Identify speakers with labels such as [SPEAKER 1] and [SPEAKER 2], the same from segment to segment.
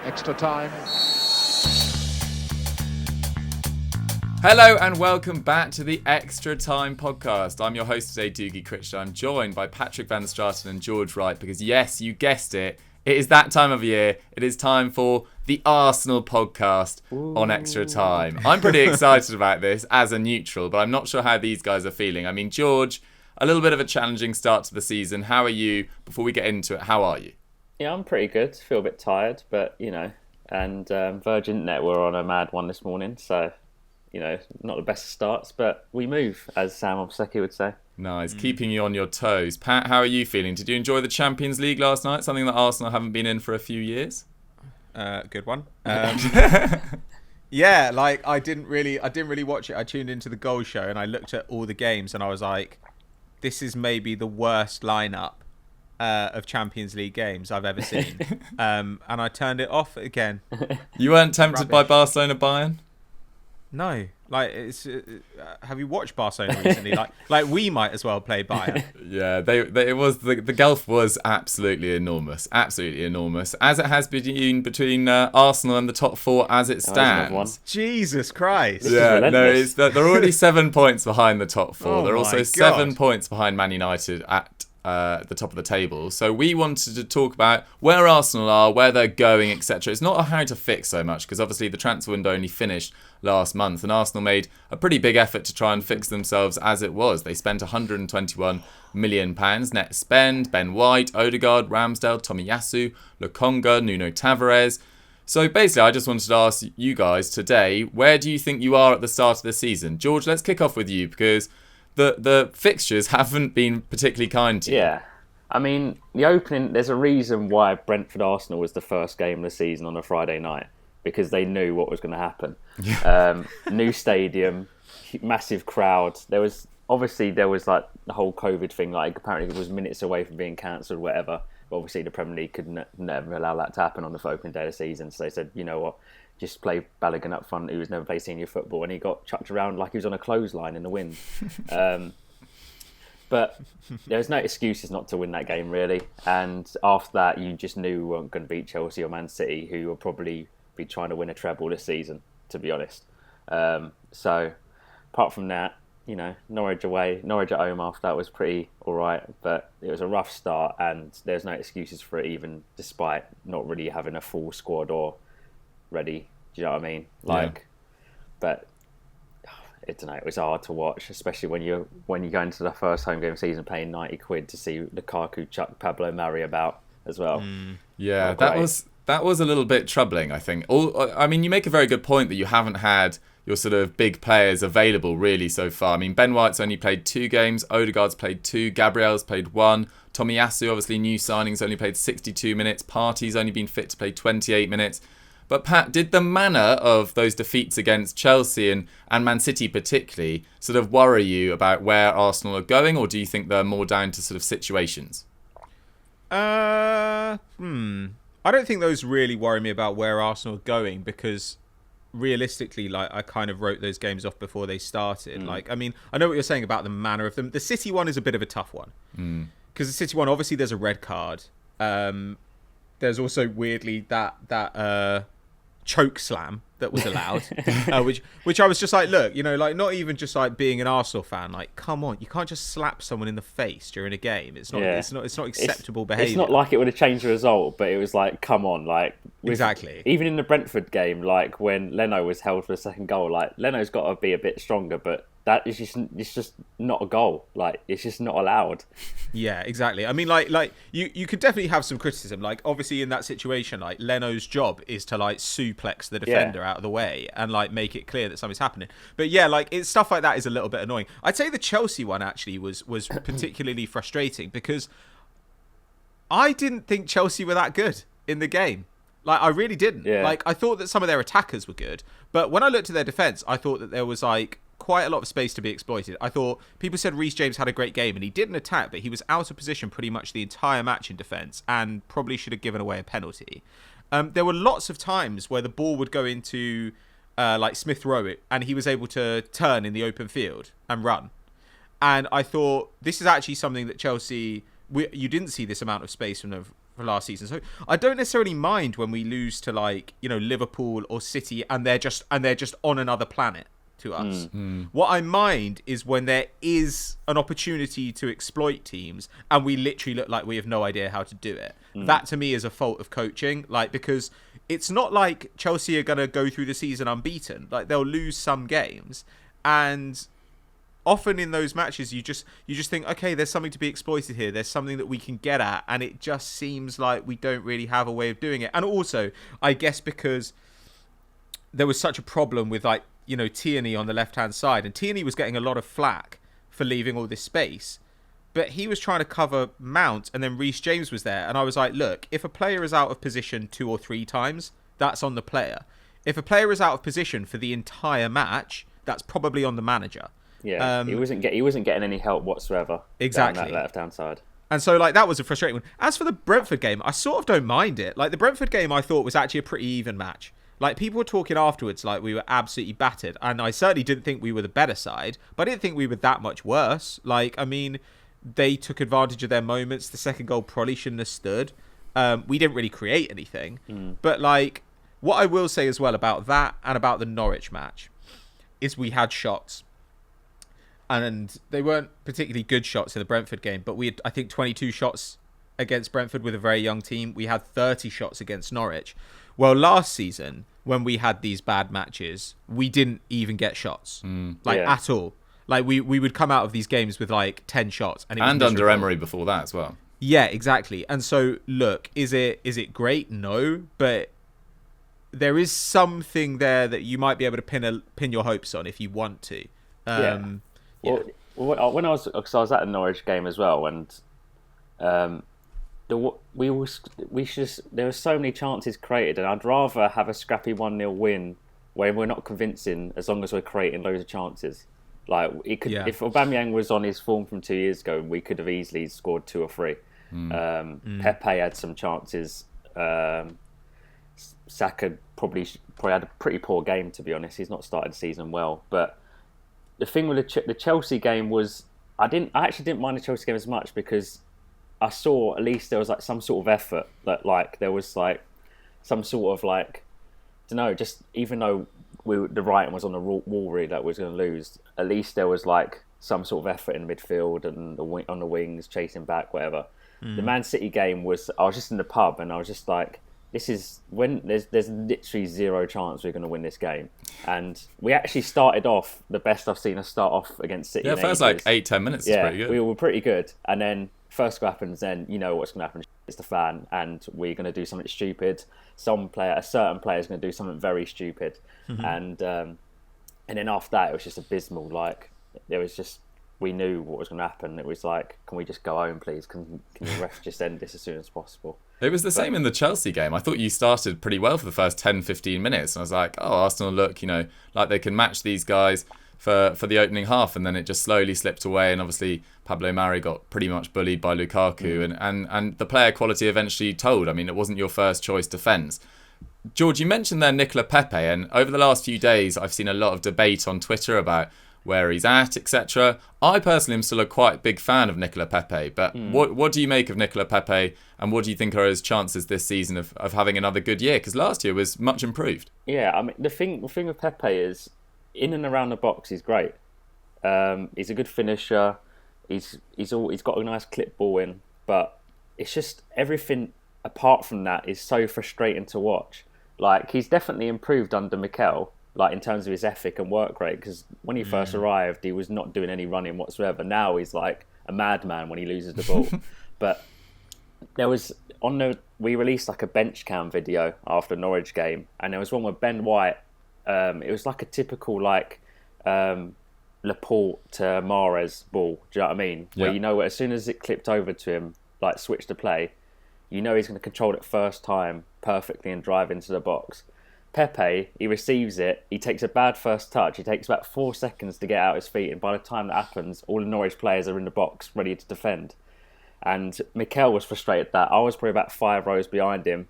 [SPEAKER 1] Extra time.
[SPEAKER 2] Hello and welcome back to the Extra Time podcast. I'm your host today, Dougie Critchley. I'm joined by Patrick van Straaten and George Wright because, yes, you guessed it, it is that time of year. It is time for the Arsenal podcast on Extra Time. I'm pretty excited about this as a neutral, but I'm not sure how these guys are feeling. I mean, George, a little bit of a challenging start to the season. How are you? Before we get into it, how are you?
[SPEAKER 3] Yeah, I'm pretty good. Feel a bit tired, but, you know, and Virgin Net were on a mad one this morning, so... You know, not the best of starts, but we move, as Sam Obsecki would say.
[SPEAKER 2] Nice, keeping you on your toes. Pat, how are you feeling? Did you enjoy the Champions League last night? Something that Arsenal haven't been in for a few years.
[SPEAKER 4] Good one. Yeah, like I didn't really watch it. I tuned into the goal show and I looked at all the games and I was like, this is maybe the worst lineup of Champions League games I've ever seen. And I turned it off again.
[SPEAKER 2] You weren't tempted by Barcelona Bayern?
[SPEAKER 4] No, like it's. Have you watched Barcelona recently? like we might as well play Bayern.
[SPEAKER 2] Yeah, it was the gulf was absolutely enormous, as it has been between Arsenal and the top four as it stands.
[SPEAKER 4] Jesus Christ!
[SPEAKER 2] Yeah, no, they're already 7 points behind the top four.
[SPEAKER 4] Oh
[SPEAKER 2] they're also
[SPEAKER 4] my
[SPEAKER 2] 7
[SPEAKER 4] God.
[SPEAKER 2] points behind Man United at the top of the table. So we wanted to talk about where Arsenal are, where they're going, etc. It's not a how to fix so much because obviously the transfer window only finished last month and Arsenal made a pretty big effort to try and fix themselves as it was. They spent £121 million net spend. Ben White, Odegaard, Ramsdale, Tomiyasu, Lokonga, Nuno Tavares. So basically I just wanted to ask you guys today, where do you think you are at the start of the season? George, let's kick off with you because the fixtures haven't been particularly kind to you.
[SPEAKER 3] Yeah. I mean, the opening, there's a reason why Brentford-Arsenal was the first game of the season on a Friday night, because they knew what was going to happen. New stadium, massive crowd. There was like the whole COVID thing, like apparently it was minutes away from being cancelled, whatever. But obviously the Premier League could never allow that to happen on the opening day of the season. So they said, you know what, just play Balogun up front, who's never played senior football, and he got chucked around like he was on a clothesline in the wind. But there was no excuses not to win that game, really. And after that, you just knew we weren't going to beat Chelsea or Man City, who will probably be trying to win a treble this season, to be honest. So apart from that, you know, Norwich at home after that was pretty all right, but it was a rough start and there's no excuses for it, even despite not really having a full squad or ready. Do you know what I mean? But I don't know. It was hard to watch, especially when you go into the first home game of the season paying £90 to see Lukaku chuck Pablo Mari about as well.
[SPEAKER 2] Yeah, that was a little bit troubling, I think. I mean, you make a very good point that you haven't had your sort of big players available really so far. I mean, Ben White's only played 2 games, Odegaard's played 2, Gabriel's played 1, Tomiyasu, obviously new signings, only played 62 minutes, Partey's only been fit to play 28 minutes. But Pat, did the manner of those defeats against Chelsea and Man City particularly sort of worry you about where Arsenal are going, or do you think they're more down to sort of situations?
[SPEAKER 4] I don't think those really worry me about where Arsenal are going because realistically, like I kind of wrote those games off before they started. Like, I mean, I know what you're saying about the manner of them. The City one is a bit of a tough one because the City one, obviously, there's a red card. There's also weirdly that choke slam that was allowed, which I was just like, look, you know, like not even just like being an Arsenal fan, like come on, you can't just slap someone in the face during a game. It's not acceptable behaviour.
[SPEAKER 3] It's not like it would have changed the result, but it was like, come on, like
[SPEAKER 4] exactly.
[SPEAKER 3] Even in the Brentford game, like when Leno was held for the second goal, like Leno's got to be a bit stronger, but that is just not a goal. Like it's just not allowed.
[SPEAKER 4] Yeah, exactly. I mean, like you could definitely have some criticism. Like obviously in that situation, like Leno's job is to like suplex the defender out of the way and like make it clear that something's happening. But yeah, like it's stuff like that is a little bit annoying. I'd say the Chelsea one actually was particularly frustrating because I didn't think Chelsea were that good in the game. Like I really didn't.
[SPEAKER 3] Yeah.
[SPEAKER 4] Like I thought that some of their attackers were good, but when I looked at their defence, I thought that there was like quite a lot of space to be exploited. I thought people said Reece James had a great game and he didn't attack, but he was out of position pretty much the entire match in defence and probably should have given away a penalty. There were lots of times where the ball would go into like Smith Rowe and he was able to turn in the open field and run. And I thought this is actually something that Chelsea, you didn't see this amount of space for last season. So I don't necessarily mind when we lose to like, you know, Liverpool or City and they're just on another planet to us. What I mind is when there is an opportunity to exploit teams and we literally look like we have no idea how to do it. That to me is a fault of coaching, like, because it's not like Chelsea are going to go through the season unbeaten. Like, they'll lose some games, and often in those matches you just think, okay, there's something to be exploited here, there's something that we can get at, and it just seems like we don't really have a way of doing it. And also, I guess because there was such a problem with, like, you know, Tierney on the left-hand side, and Tierney was getting a lot of flack for leaving all this space, but he was trying to cover Mount, and then Reece James was there, and I was like, look, if a player is out of position 2 or 3 times, that's on the player. If a player is out of position for the entire match, that's probably on the manager.
[SPEAKER 3] Yeah, he wasn't getting any help whatsoever.
[SPEAKER 4] Exactly.
[SPEAKER 3] Down that left-hand side.
[SPEAKER 4] And so, like, that was a frustrating one. As for the Brentford game, I sort of don't mind it. Like, the Brentford game I thought was actually a pretty even match. Like, people were talking afterwards like we were absolutely battered. And I certainly didn't think we were the better side, but I didn't think we were that much worse. Like, I mean, they took advantage of their moments. The second goal probably shouldn't have stood. We didn't really create anything. But, like, what I will say as well about that and about the Norwich match is we had shots. And they weren't particularly good shots in the Brentford game, but we had, I think, 22 shots against Brentford with a very young team. We had 30 shots against Norwich. Well, last season, when we had these bad matches, we didn't even get shots, at all. Like, we would come out of these games with, like, 10 shots. And
[SPEAKER 2] under Emery before that as well.
[SPEAKER 4] Yeah, exactly. And so, look, is it great? No, but there is something there that you might be able to pin your hopes on if you want to.
[SPEAKER 3] Well, when I was at the Norwich game as well, and there were so many chances created, and I'd rather have a scrappy 1-0 win where we're not convincing, as long as we're creating loads of chances. Like, it could, if Aubameyang was on his form from 2 years ago, we could have easily scored 2 or 3. Pepe had some chances. Saka probably had a pretty poor game, to be honest. He's not started the season well, but the thing with the Chelsea game was I actually didn't mind the Chelsea game as much, because I saw at least there was like some sort of effort, that like there was like some sort of like, I don't know, just even though the writing was on the wall really that we was going to lose, at least there was like some sort of effort in midfield and on the wings, chasing back, whatever. The Man City game was, I was just in the pub and I was just like, this is when there's literally zero chance we're going to win this game. And we actually started off the best I've seen us start off against City.
[SPEAKER 2] Yeah, first like 8-10 minutes is pretty good.
[SPEAKER 3] We were pretty good. And then first goal happens, then you know what's going to happen. It's the fan, and we're going to do something stupid. A certain player is going to do something very stupid. And then after that, it was just abysmal. Like, there was just, we knew what was going to happen. It was like, can we just go home, please? Can the ref just end this as soon as possible?
[SPEAKER 2] It was the same in the Chelsea game. I thought you started pretty well for the first 10-15 minutes. And I was like, oh, Arsenal look, you know, like they can match these guys for the opening half. And then it just slowly slipped away. And obviously, Pablo Mari got pretty much bullied by Lukaku. And the player quality eventually told. I mean, it wasn't your first choice defence. George, you mentioned there Nicola Pepe. And over the last few days, I've seen a lot of debate on Twitter about where he's at, etc. I personally am still a quite big fan of Nicola Pepe, but what do you make of Nicola Pepe, and what do you think are his chances this season of having another good year? Because last year was much improved.
[SPEAKER 3] Yeah, I mean, the thing with Pepe is, in and around the box, he's great. He's a good finisher. He's got a nice clip ball in, but it's just everything apart from that is so frustrating to watch. Like, he's definitely improved under Mikel, like in terms of his ethic and work rate, because when he first arrived, he was not doing any running whatsoever. Now he's like a madman when he loses the ball. But there was we released like a bench cam video after the Norwich game, and there was one with Ben White. It was like a typical like Laporte to Mahrez ball. Do you know what I mean?
[SPEAKER 2] Yeah.
[SPEAKER 3] Where, you know, as soon as it clipped over to him, like switch to play, you know he's going to control it first time perfectly and drive into the box. Pepe, he receives it, he takes a bad first touch, he takes about 4 seconds to get out his feet, and by the time that happens, all the Norwich players are in the box ready to defend. And Mikel was frustrated at that. I was probably about 5 rows behind him,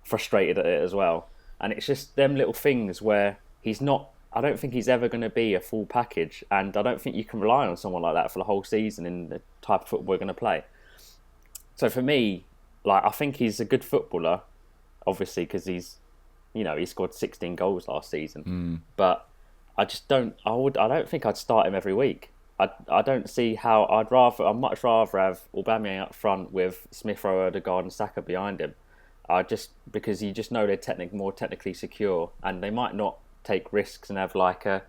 [SPEAKER 3] frustrated at it as well. And it's just them little things where I don't think he's ever going to be a full package, and I don't think you can rely on someone like that for the whole season in the type of football we're going to play. So for me, like I think he's a good footballer, obviously because he scored 16 goals last season. But I just don't. I don't think I'd start him every week. I don't see how. I'd much rather have Aubameyang up front with Smith Rowe, Odegaard, and Saka behind him. Because you just know they're more technically secure, and they might not take risks and have like a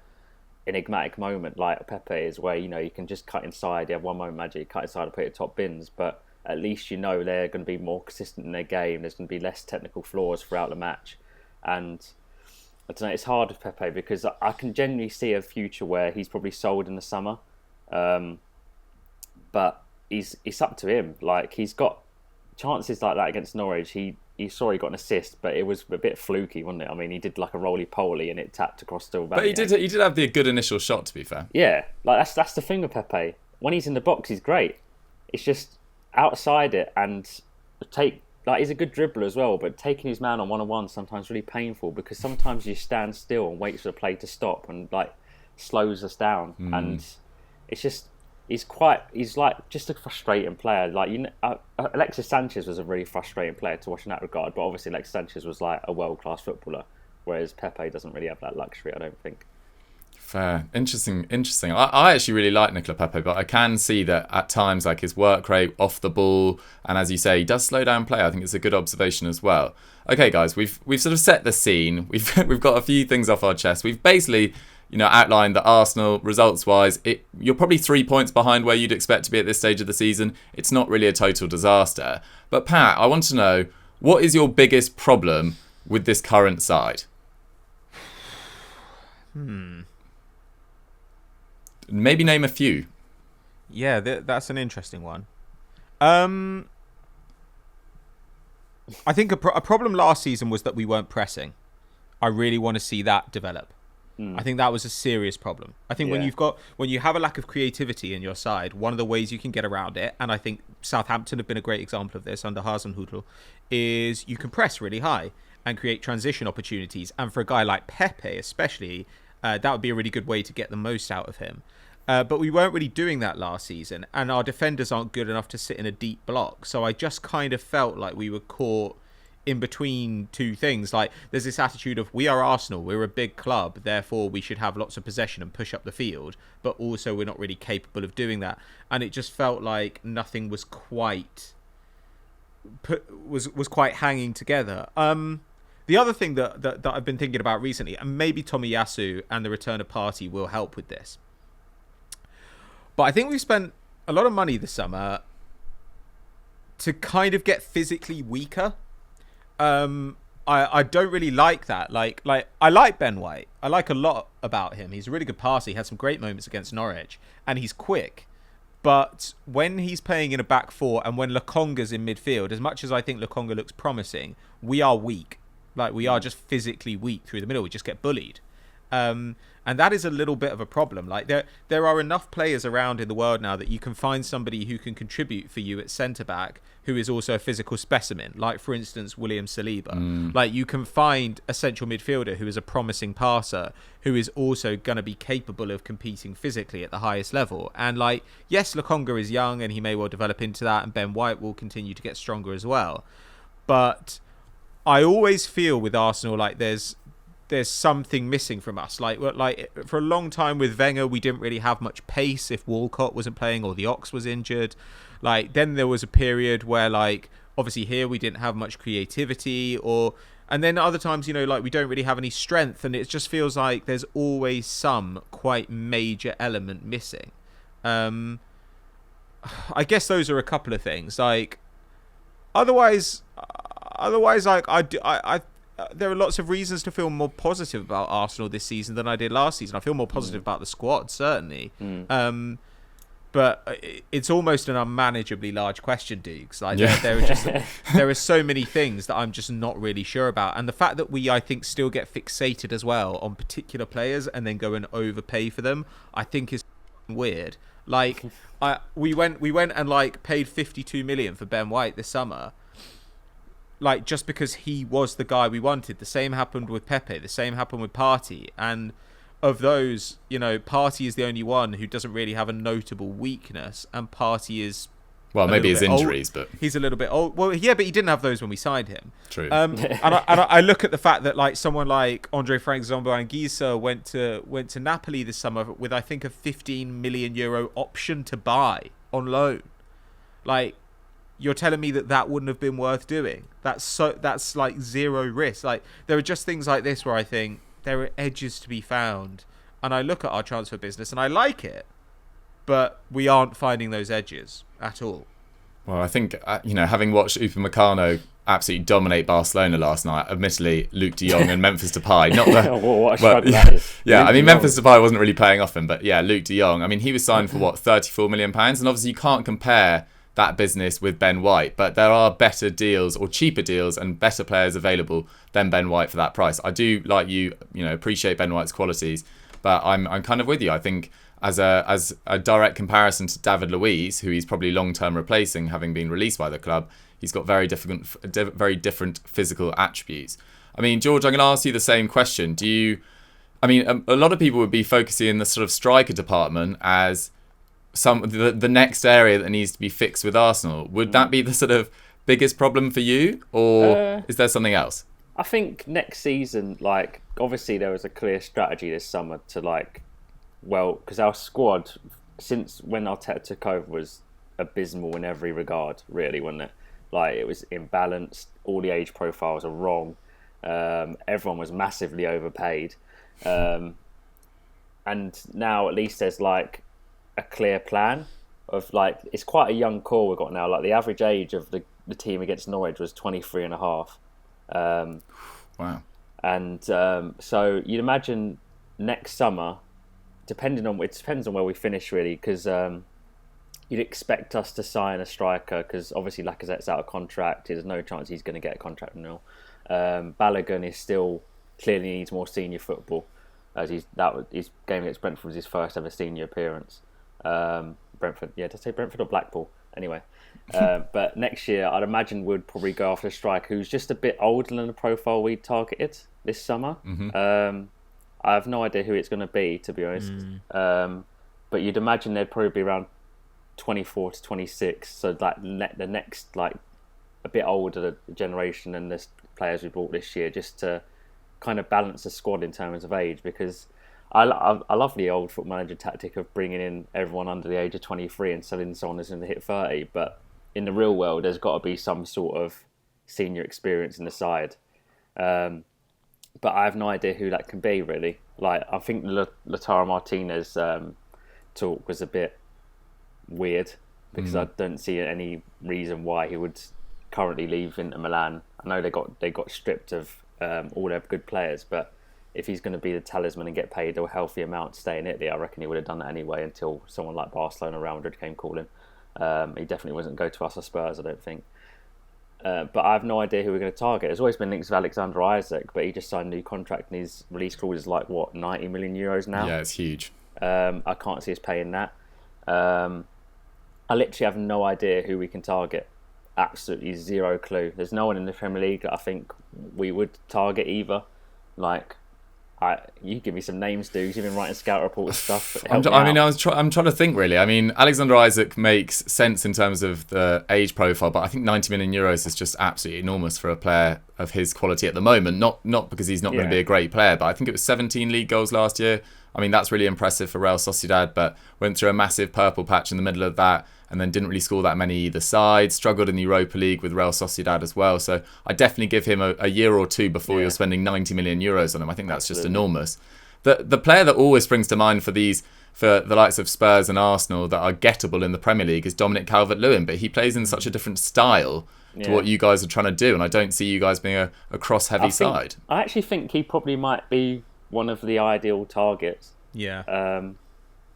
[SPEAKER 3] enigmatic moment like Pepe is, where you can just cut inside. You have one moment magic, cut inside and put it top bins, but at least they're going to be more consistent in their game. There's going to be less technical flaws throughout the match, and I don't know. It's hard with Pepe because I can genuinely see a future where he's probably sold in the summer, but it's up to him. Like he's got chances like that against Norwich. He got an assist, but it was a bit fluky, wasn't it? I mean, he did like a roly-poly and it tapped across the Aubameyang.
[SPEAKER 2] But he did have the good initial shot, to be fair.
[SPEAKER 3] Yeah, like that's the thing with Pepe. When he's in the box, he's great. It's just outside it and he's a good dribbler as well, but taking his man on one-on-one sometimes really painful because sometimes you stand still and wait for the play to stop and like slows us down, and it's just. He's like just a frustrating player. Like Alexis Sanchez was a really frustrating player to watch in that regard. But obviously, Alexis Sanchez was like a world-class footballer, whereas Pepe doesn't really have that luxury, I don't think.
[SPEAKER 2] Fair, interesting. I actually really like Nicola Pepe, but I can see that at times, like his work rate off the ball, and as you say, he does slow down play. I think it's a good observation as well. Okay, guys, we've sort of set the scene. We've got a few things off our chest. We've basically outlined that Arsenal, results-wise, you're probably 3 points behind where you'd expect to be at this stage of the season. It's not really a total disaster. But Pat, I want to know, what is your biggest problem with this current side? Maybe name a few.
[SPEAKER 4] Yeah, that's an interesting one. I think a problem last season was that we weren't pressing. I really want to see that develop. I think that was a serious problem. I think when you have a lack of creativity in your side, one of the ways you can get around it, and I think Southampton have been a great example of this under Hasenhüttl, is you can press really high and create transition opportunities. And for a guy like Pepe especially, that would be a really good way to get the most out of him. But we weren't really doing that last season, and our defenders aren't good enough to sit in a deep block. So I just kind of felt like we were caught in between two things. Like there's this attitude of we are Arsenal, we're a big club, therefore we should have lots of possession and push up the field, but also we're not really capable of doing that. And it just felt like nothing was quite quite hanging together. The other thing that I've been thinking about recently, and maybe Tomiyasu and the return of Partey will help with this, but I think we've spent a lot of money this summer to kind of get physically weaker. I don't really like that. Like I like Ben White. I like a lot about him. He's a really good passer. He had some great moments against Norwich, and he's quick. But when he's playing in a back four and when Lokonga's in midfield, as much as I think Lokonga looks promising, we are weak. Like we are just physically weak through the middle. We just get bullied. And that is a little bit of a problem. Like there are enough players around in the world now that you can find somebody who can contribute for you at centre back who is also a physical specimen. Like for instance, William Saliba. Like you can find a central midfielder who is a promising passer who is also going to be capable of competing physically at the highest level. And like, yes, Lokonga is young and he may well develop into that, and Ben White will continue to get stronger as well. But I always feel with Arsenal like there's something missing from us. Like for a long time with Wenger, we didn't really have much pace if Walcott wasn't playing or the Ox was injured. Like then there was a period where like obviously here we didn't have much creativity, and then other times like we don't really have any strength, and it just feels like there's always some quite major element missing. I guess those are a couple of things. Like otherwise like I there are lots of reasons to feel more positive about Arsenal this season than I did last season. I feel more positive about the squad, certainly. But it's almost an unmanageably large question, Dukes. Like there are so many things that I'm just not really sure about. And the fact that we, I think, still get fixated as well on particular players and then go and overpay for them, I think is weird. Like we went and like paid 52 million for Ben White this summer. Like just because he was the guy we wanted. The same happened with Pepe. The same happened with Partey. And of those, Partey is the only one who doesn't really have a notable weakness. And Partey is
[SPEAKER 2] Well, maybe his
[SPEAKER 4] old.
[SPEAKER 2] injuries, but
[SPEAKER 4] he's a little bit old. Well, yeah, but he didn't have those when we signed him.
[SPEAKER 2] True.
[SPEAKER 4] I look at the fact that like someone like Andre Frank Zambo-Anguissa went to Napoli this summer with I think a 15 million euro option to buy on loan. Like, you're telling me that wouldn't have been worth doing? That's like zero risk. Like, there are just things like this where I think there are edges to be found, and I look at our transfer business and I like it, but we aren't finding those edges at all.
[SPEAKER 2] Well, I think, having watched Upamecano absolutely dominate Barcelona last night, admittedly, Luke de Jong and Memphis Depay, not the...
[SPEAKER 3] what a struggle that is.
[SPEAKER 2] Yeah,
[SPEAKER 3] Luke
[SPEAKER 2] I mean,
[SPEAKER 3] de Jong.
[SPEAKER 2] Memphis Depay wasn't really paying off him, but yeah, Luke de Jong, I mean, he was signed for, £34 million? And obviously you can't compare that business with Ben White, but there are better deals or cheaper deals and better players available than Ben White for that price. I do, like you appreciate Ben White's qualities, but I'm kind of with you. I think as a direct comparison to David Luiz, who he's probably long-term replacing, having been released by the club, he's got very different physical attributes. I mean, George, I'm going to ask you the same question. A lot of people would be focusing in the sort of striker department as the next area that needs to be fixed with Arsenal. Would that be the sort of biggest problem for you, or is there something else?
[SPEAKER 3] I think next season, like, obviously there was a clear strategy this summer to, like, because our squad, since when Arteta took over, was abysmal in every regard, really, wasn't it? Like, it was imbalanced, all the age profiles are wrong, everyone was massively overpaid, and now at least there's, like, a clear plan of, like, it's quite a young core we've got now. Like, the average age of the team against Norwich was 23 and a half.
[SPEAKER 2] Wow.
[SPEAKER 3] And so you'd imagine next summer, it depends on where we finish, really, because you'd expect us to sign a striker, because obviously Lacazette's out of contract. There's no chance he's going to get a contract renewal. Balogun is still clearly needs more senior football, as his game against Brentford was his first ever senior appearance. Brentford, did I say Brentford or Blackpool? Anyway, but next year I'd imagine we'd probably go after a striker who's just a bit older than the profile we targeted this summer. Mm-hmm. I have no idea who it's going to be, to be honest. But you'd imagine they'd probably be around 24 to 26, so like the next, like, a bit older generation than the players we brought this year, just to kind of balance the squad in terms of age, because I love the old Football Manager tactic of bringing in everyone under the age of 23 and selling someone as in the hit 30, but in the real world there's got to be some sort of senior experience in the side. But I have no idea who that can be, really. Like, I think Lautaro Martinez talk was a bit weird, because I don't see any reason why he would currently leave Inter Milan. I know they got stripped of all their good players, but if he's going to be the talisman and get paid a healthy amount to stay in Italy, I reckon he would have done that anyway, until someone like Barcelona or Real Madrid came calling. He definitely wasn't go to us or Spurs, I don't think. But I have no idea who we're going to target. There's always been links with Alexander Isak, but he just signed a new contract and his release clause is like, 90 million euros now?
[SPEAKER 2] Yeah, it's huge.
[SPEAKER 3] I can't see us paying that. I literally have no idea who we can target. Absolutely zero clue. There's no one in the Premier League that I think we would target either. Like, you give me some names, dudes. You've been writing scout reports stuff.
[SPEAKER 2] I'm trying to think, really. I mean, Alexander Isak makes sense in terms of the age profile, but I think 90 million euros is just absolutely enormous for a player of his quality at the moment. Not because he's not going to be a great player, but I think it was 17 league goals last year. I mean, that's really impressive for Real Sociedad, but went through a massive purple patch in the middle of that, and then didn't really score that many either side. Struggled in the Europa League with Real Sociedad as well. So I definitely give him a year or two before you're spending 90 million euros on him. I think that's just enormous. The player that always springs to mind for the likes of Spurs and Arsenal that are gettable in the Premier League is Dominic Calvert-Lewin, but he plays in such a different style to what you guys are trying to do, and I don't see you guys being a cross-heavy side.
[SPEAKER 3] I actually think he probably might be one of the ideal targets.
[SPEAKER 4] Yeah.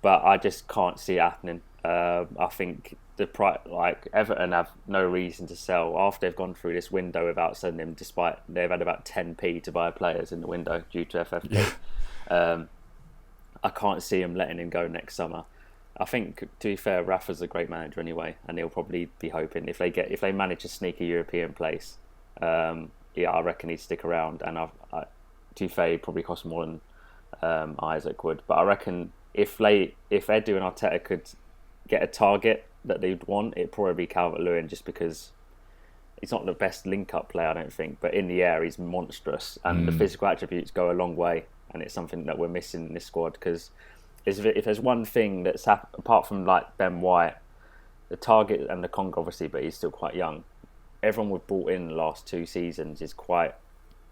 [SPEAKER 3] But I just can't see it happening. I think Everton have no reason to sell after they've gone through this window without selling him, despite they've had about 10p to buy players in the window due to FFP. I can't see him letting him go next summer. I think, to be fair, Rafa's a great manager anyway, and he'll probably be hoping if they manage to sneak a European place, I reckon he'd stick around. And to be fair, he'd probably cost more than Isak would. But I reckon if Edu and Arteta could get a target that they'd want, it'd probably be Calvert-Lewin, just because he's not the best link-up player, I don't think, but in the air he's monstrous, and the physical attributes go a long way, and it's something that we're missing in this squad. Because if there's one thing that's apart from like Ben White, the target and the Congo obviously, but he's still quite young. Everyone we've brought in the last 2 seasons is quite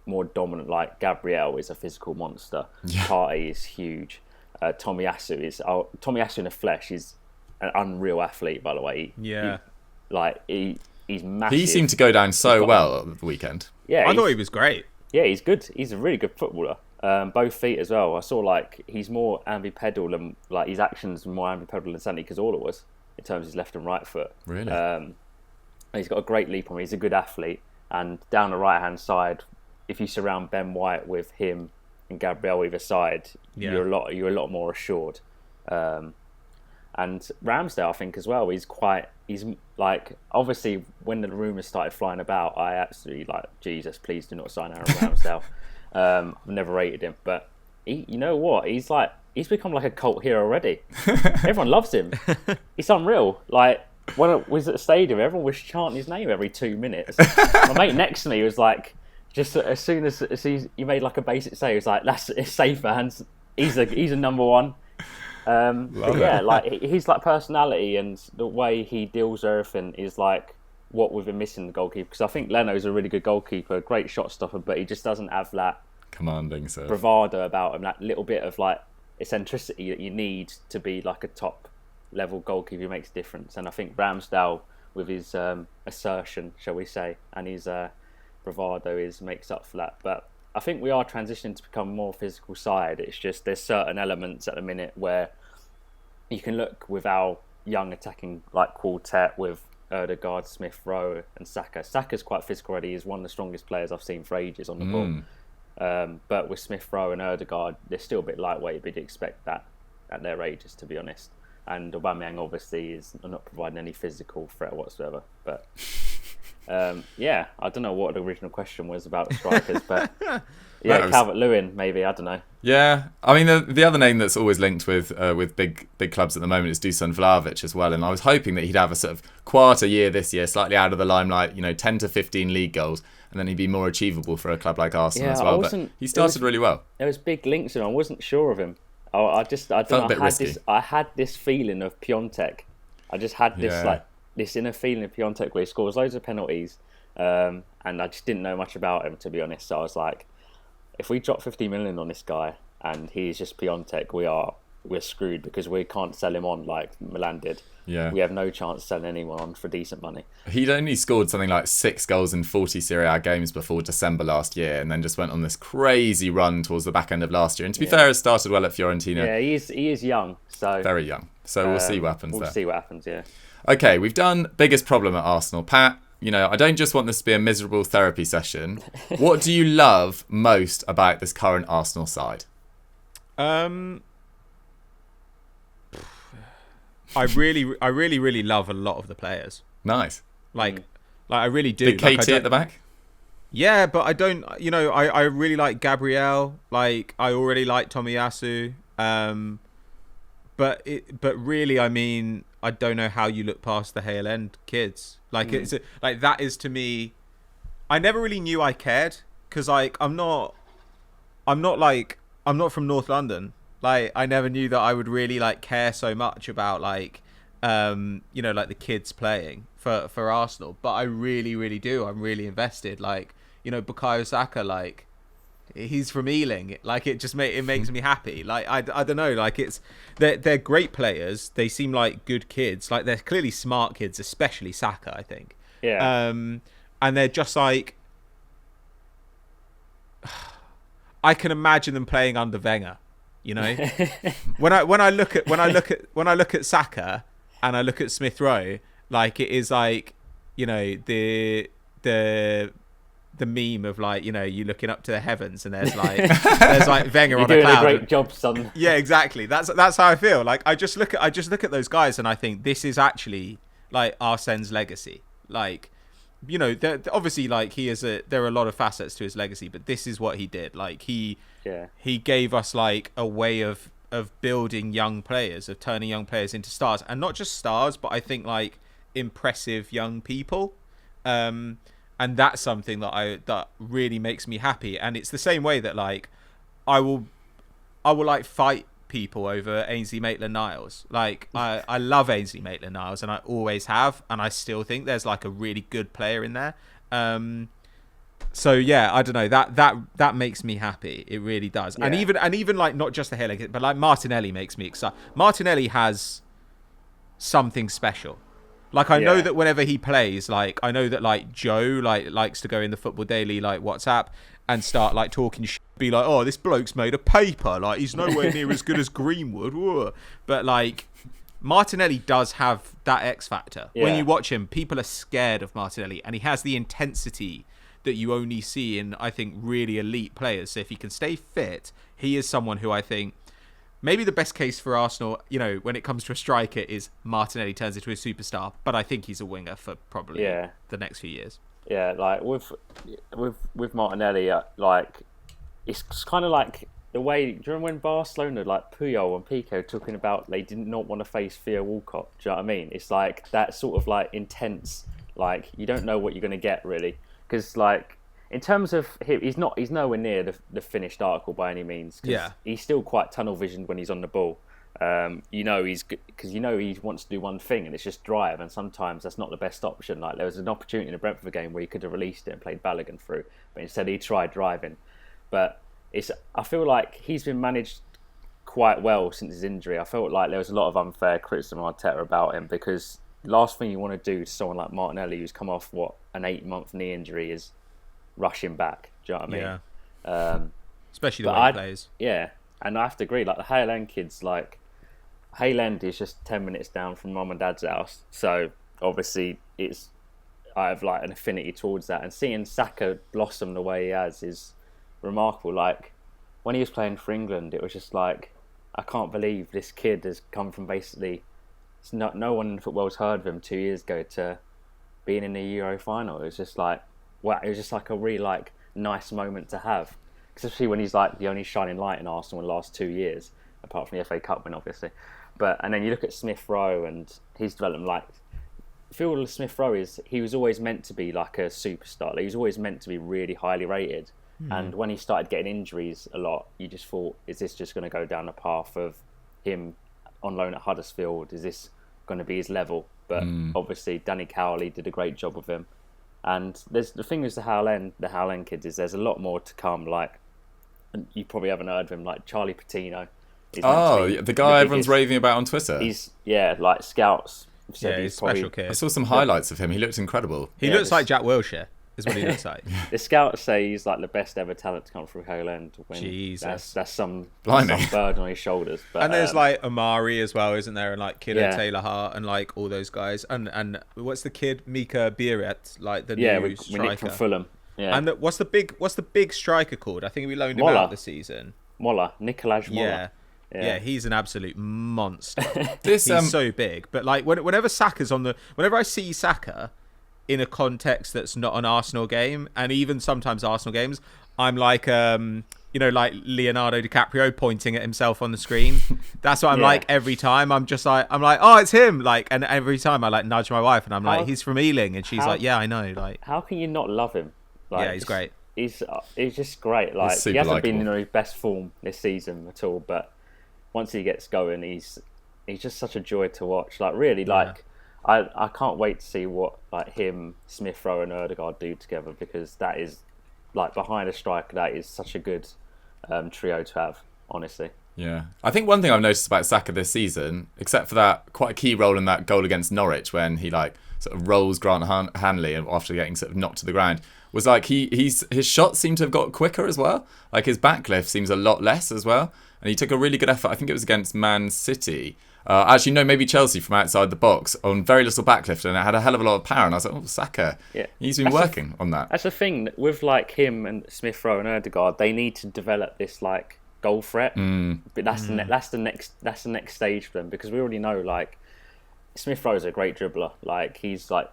[SPEAKER 3] more dominant. Like Gabriel is a physical monster. Yeah. Partey is huge. Tomiyasu in the flesh is an unreal athlete, by the way. He's massive.
[SPEAKER 2] He seemed to go down so well at the weekend.
[SPEAKER 4] Yeah, I thought he was great.
[SPEAKER 3] Yeah, he's good. He's a really good footballer. Both feet as well. I saw like he's more ambipedal and like his actions are more ambipedal than Santi Cazorla was in terms of his left and right foot.
[SPEAKER 2] Really?
[SPEAKER 3] He's got a great leap on him. He's a good athlete. And down the right hand side, if you surround Ben White with him and Gabriel either side, you're a lot more assured. And Ramsdale, I think as well, he's like, obviously when the rumours started flying about, I absolutely like, Jesus, please do not sign Aaron Ramsdale. I've never rated him, but you know what? He's become like a cult hero already. Everyone loves him. It's unreal. Like when I was at the stadium, everyone was chanting his name every 2 minutes. My mate next to me was like, just as soon as he made like a basic save, he was like, it's safe hands. He's a number one. Like his like personality and the way he deals with everything is like what we've been missing in the goalkeeper. Because I think Leno's a really good goalkeeper, great shot stopper, but he just doesn't have that
[SPEAKER 2] commanding
[SPEAKER 3] bravado about him, that little bit of like eccentricity that you need to be like a top level goalkeeper makes a difference. And I think Ramsdale, with his assertion, shall we say, and his bravado makes up for that. But I think we are transitioning to become a more physical side. It's just there's certain elements at the minute where you can look with our young attacking like quartet with Ødegaard, Smith Rowe and Saka. Saka's quite physical already. He's one of the strongest players I've seen for ages on the ball. But with Smith Rowe and Ødegaard, they're still a bit lightweight, but you'd expect that at their ages, to be honest. And Aubameyang obviously is not providing any physical threat whatsoever. But I don't know what the original question was about strikers, but Calvert-Lewin maybe, I don't know.
[SPEAKER 2] Yeah, I mean the other name that's always linked with big clubs at the moment is Dusan Vlahovic as well, and I was hoping that he'd have a sort of quieter year this year, slightly out of the limelight, 10 to 15 league goals, and then he'd be more achievable for a club like Arsenal as well. But he started really well.
[SPEAKER 3] There was big links in him. I wasn't sure of him. I don't know. I had this feeling of Piontek. I just had this inner feeling of Piontek where he scores loads of penalties, and I just didn't know much about him, to be honest. So I was like, if we drop 50 million on this guy and he's just Piontek, we're screwed, because we can't sell him on like Milan did.
[SPEAKER 2] Yeah.
[SPEAKER 3] We have no chance selling anyone on for decent money.
[SPEAKER 2] He'd only scored something like 6 goals in 40 Serie A games before December last year, and then just went on this crazy run towards the back end of last year. And to be fair, has started well at Fiorentina.
[SPEAKER 3] Yeah, he is young. So
[SPEAKER 2] very young. So we'll see what happens there.
[SPEAKER 3] We'll see what happens, yeah.
[SPEAKER 2] Okay, we've done biggest problem at Arsenal. Pat, I don't just want this to be a miserable therapy session. What do you love most about this current Arsenal side?
[SPEAKER 4] I really love a lot of the players.
[SPEAKER 2] Nice.
[SPEAKER 4] Like I really do.
[SPEAKER 2] Big KT at the back?
[SPEAKER 4] Yeah, but I don't, I really like Gabriel. Like, I already like Tomiyasu. But really, I mean, I don't know how you look past the Hale End Kids. Like, it's like, that is, to me, I never really knew I cared, because like I'm not from North London. Like, I never knew that I would really like care so much about like like the kids playing for Arsenal, but I really do. I'm really invested. Like, Bukayo Saka, like, he's from Ealing. Like, it makes me happy. Like, I don't know, like, they're great players. They seem like good kids. Like, they're clearly smart kids, especially Saka, I think.
[SPEAKER 3] Yeah.
[SPEAKER 4] And they're just like, I can imagine them playing under Wenger. When I look at Saka and I look at Smith Rowe, like, it is like, the meme of like, you looking up to the heavens and there's like Wenger on a cloud.
[SPEAKER 3] You're doing a great job, son.
[SPEAKER 4] Yeah, exactly. That's how I feel. Like, I just look at those guys and I think this is actually like Arsene's legacy. Like, obviously, like, there are a lot of facets to his legacy, but this is what he did. Like, he gave us like a way of building young players, of turning young players into stars, and not just stars, but I think like impressive young people. And that's something that really makes me happy. And it's the same way that like I will like fight people over Ainsley Maitland-Niles. Like I love Ainsley Maitland-Niles, and I always have, and I still think there's like a really good player in there. So yeah, I don't know, that makes me happy. It really does. Yeah. And even like not just the Hale End Kids, but like Martinelli makes me excited. Martinelli has something special. Like I know that whenever he plays, like I know that like Joe like likes to go in the Football Daily like WhatsApp and start like talking shit, be like, oh, this bloke's made of paper, like he's nowhere near as good as Greenwood. Whoa. But like Martinelli does have that X factor. When you watch him, people are scared of Martinelli, and he has the intensity that you only see in, I think, really elite players. So if he can stay fit, he is someone who I think maybe the best case for Arsenal, you know, when it comes to a striker, is Martinelli turns into a superstar. But I think he's a winger for probably the next few years. Yeah,
[SPEAKER 3] like with Martinelli, like it's kind of like the way. Do you remember when Barcelona, like Puyol and Pico, talking about they did not want to face Theo Walcott? Do you know what I mean? It's like that sort of like intense. Like you don't know what you're going to get really. Because, like, in terms of him, he's nowhere near the finished article by any means. Yeah. He's still quite tunnel visioned when he's on the ball. You know, because you know he wants to do one thing, and it's just drive. And sometimes that's not the best option. Like, there was an opportunity in the Brentford game where he could have released it and played Balogun through, but instead he tried driving. But I feel like he's been managed quite well since his injury. I felt like there was a lot of unfair criticism on Arteta about him, because last thing you want to do to someone like Martinelli, who's come off an 8-month knee injury, is rush him back. Do you know what I mean?
[SPEAKER 4] Yeah. Especially the way he plays.
[SPEAKER 3] Yeah, and I have to agree. Like the Hale End Kids, like Hale End is just 10 minutes down from mum and dad's house, so obviously I have like an affinity towards that. And seeing Saka blossom the way he has is remarkable. Like when he was playing for England, it was just like, I can't believe this kid has come from basically. No one in the football's heard of him 2 years ago to being in the Euro final. It was just like, wow, it was just like a really like nice moment to have, especially when he's like the only shining light in Arsenal in the last 2 years, apart from the FA Cup win, obviously. And then you look at Smith Rowe and his development. Like, Phil Smith Rowe he was always meant to be like a superstar. Like, he was always meant to be really highly rated. And when he started getting injuries a lot, you just thought, is this just going to go down the path of him on loan at Huddersfield? Is this going to be his level? But obviously Danny Cowley did a great job with him. And there's the thing with the Hale End Kids is there's a lot more to come. Like, you probably haven't heard of him, like Charlie Patino.
[SPEAKER 2] The guy everyone's raving about on Twitter.
[SPEAKER 3] He's like scouts.
[SPEAKER 4] Yeah, he's special kid.
[SPEAKER 2] I saw some highlights of him. He looked incredible.
[SPEAKER 4] He looks like Jack Wilshere. Is what he looks like.
[SPEAKER 3] The scouts say he's like the best ever talent to come through Hale End.
[SPEAKER 4] Jesus,
[SPEAKER 3] that's some burden on his shoulders. But,
[SPEAKER 4] and there's like Amari as well, isn't there? And like Kidder Taylor Hart and like all those guys. And what's the kid Mika Biarritz, like the new striker
[SPEAKER 3] from Fulham. Yeah.
[SPEAKER 4] And what's the big striker called? I think we loaned him out this season.
[SPEAKER 3] Nicolas Mola.
[SPEAKER 4] Yeah, he's an absolute monster. He's so big. But like whenever I see Saka in a context that's not an Arsenal game, and even sometimes Arsenal games, I'm like, like Leonardo DiCaprio pointing at himself on the screen. That's what I'm like every time. I'm like, oh, it's him. Like, and every time I like nudge my wife, and I'm like, he's from Ealing, and she's like, yeah, I know. Like,
[SPEAKER 3] how can you not love him? Like,
[SPEAKER 4] yeah, he's great.
[SPEAKER 3] He's just great. Like, he hasn't been in his best form this season at all, but once he gets going, he's just such a joy to watch. Like, really, like. I can't wait to see what like him, Smith Rowe and Ødegaard do together, because that is like behind a striker, that is such a good trio to have, honestly.
[SPEAKER 2] Yeah. I think one thing I've noticed about Saka this season, except for that quite a key role in that goal against Norwich when he like sort of rolls Grant Hanley after getting sort of knocked to the ground, was like his shots seem to have got quicker as well. Like his backlift seems a lot less as well. And he took a really good effort. I think it was against Man City. Actually, no, maybe Chelsea from outside the box on very little backlift, and it had a hell of a lot of power. And I was like, oh, Saka, he's been working on that.
[SPEAKER 3] That's the thing with like him and Smith Rowe and Ødegaard. They need to develop this like goal threat, but that's the next stage for them, because we already know like Smith Rowe's a great dribbler. Like he's like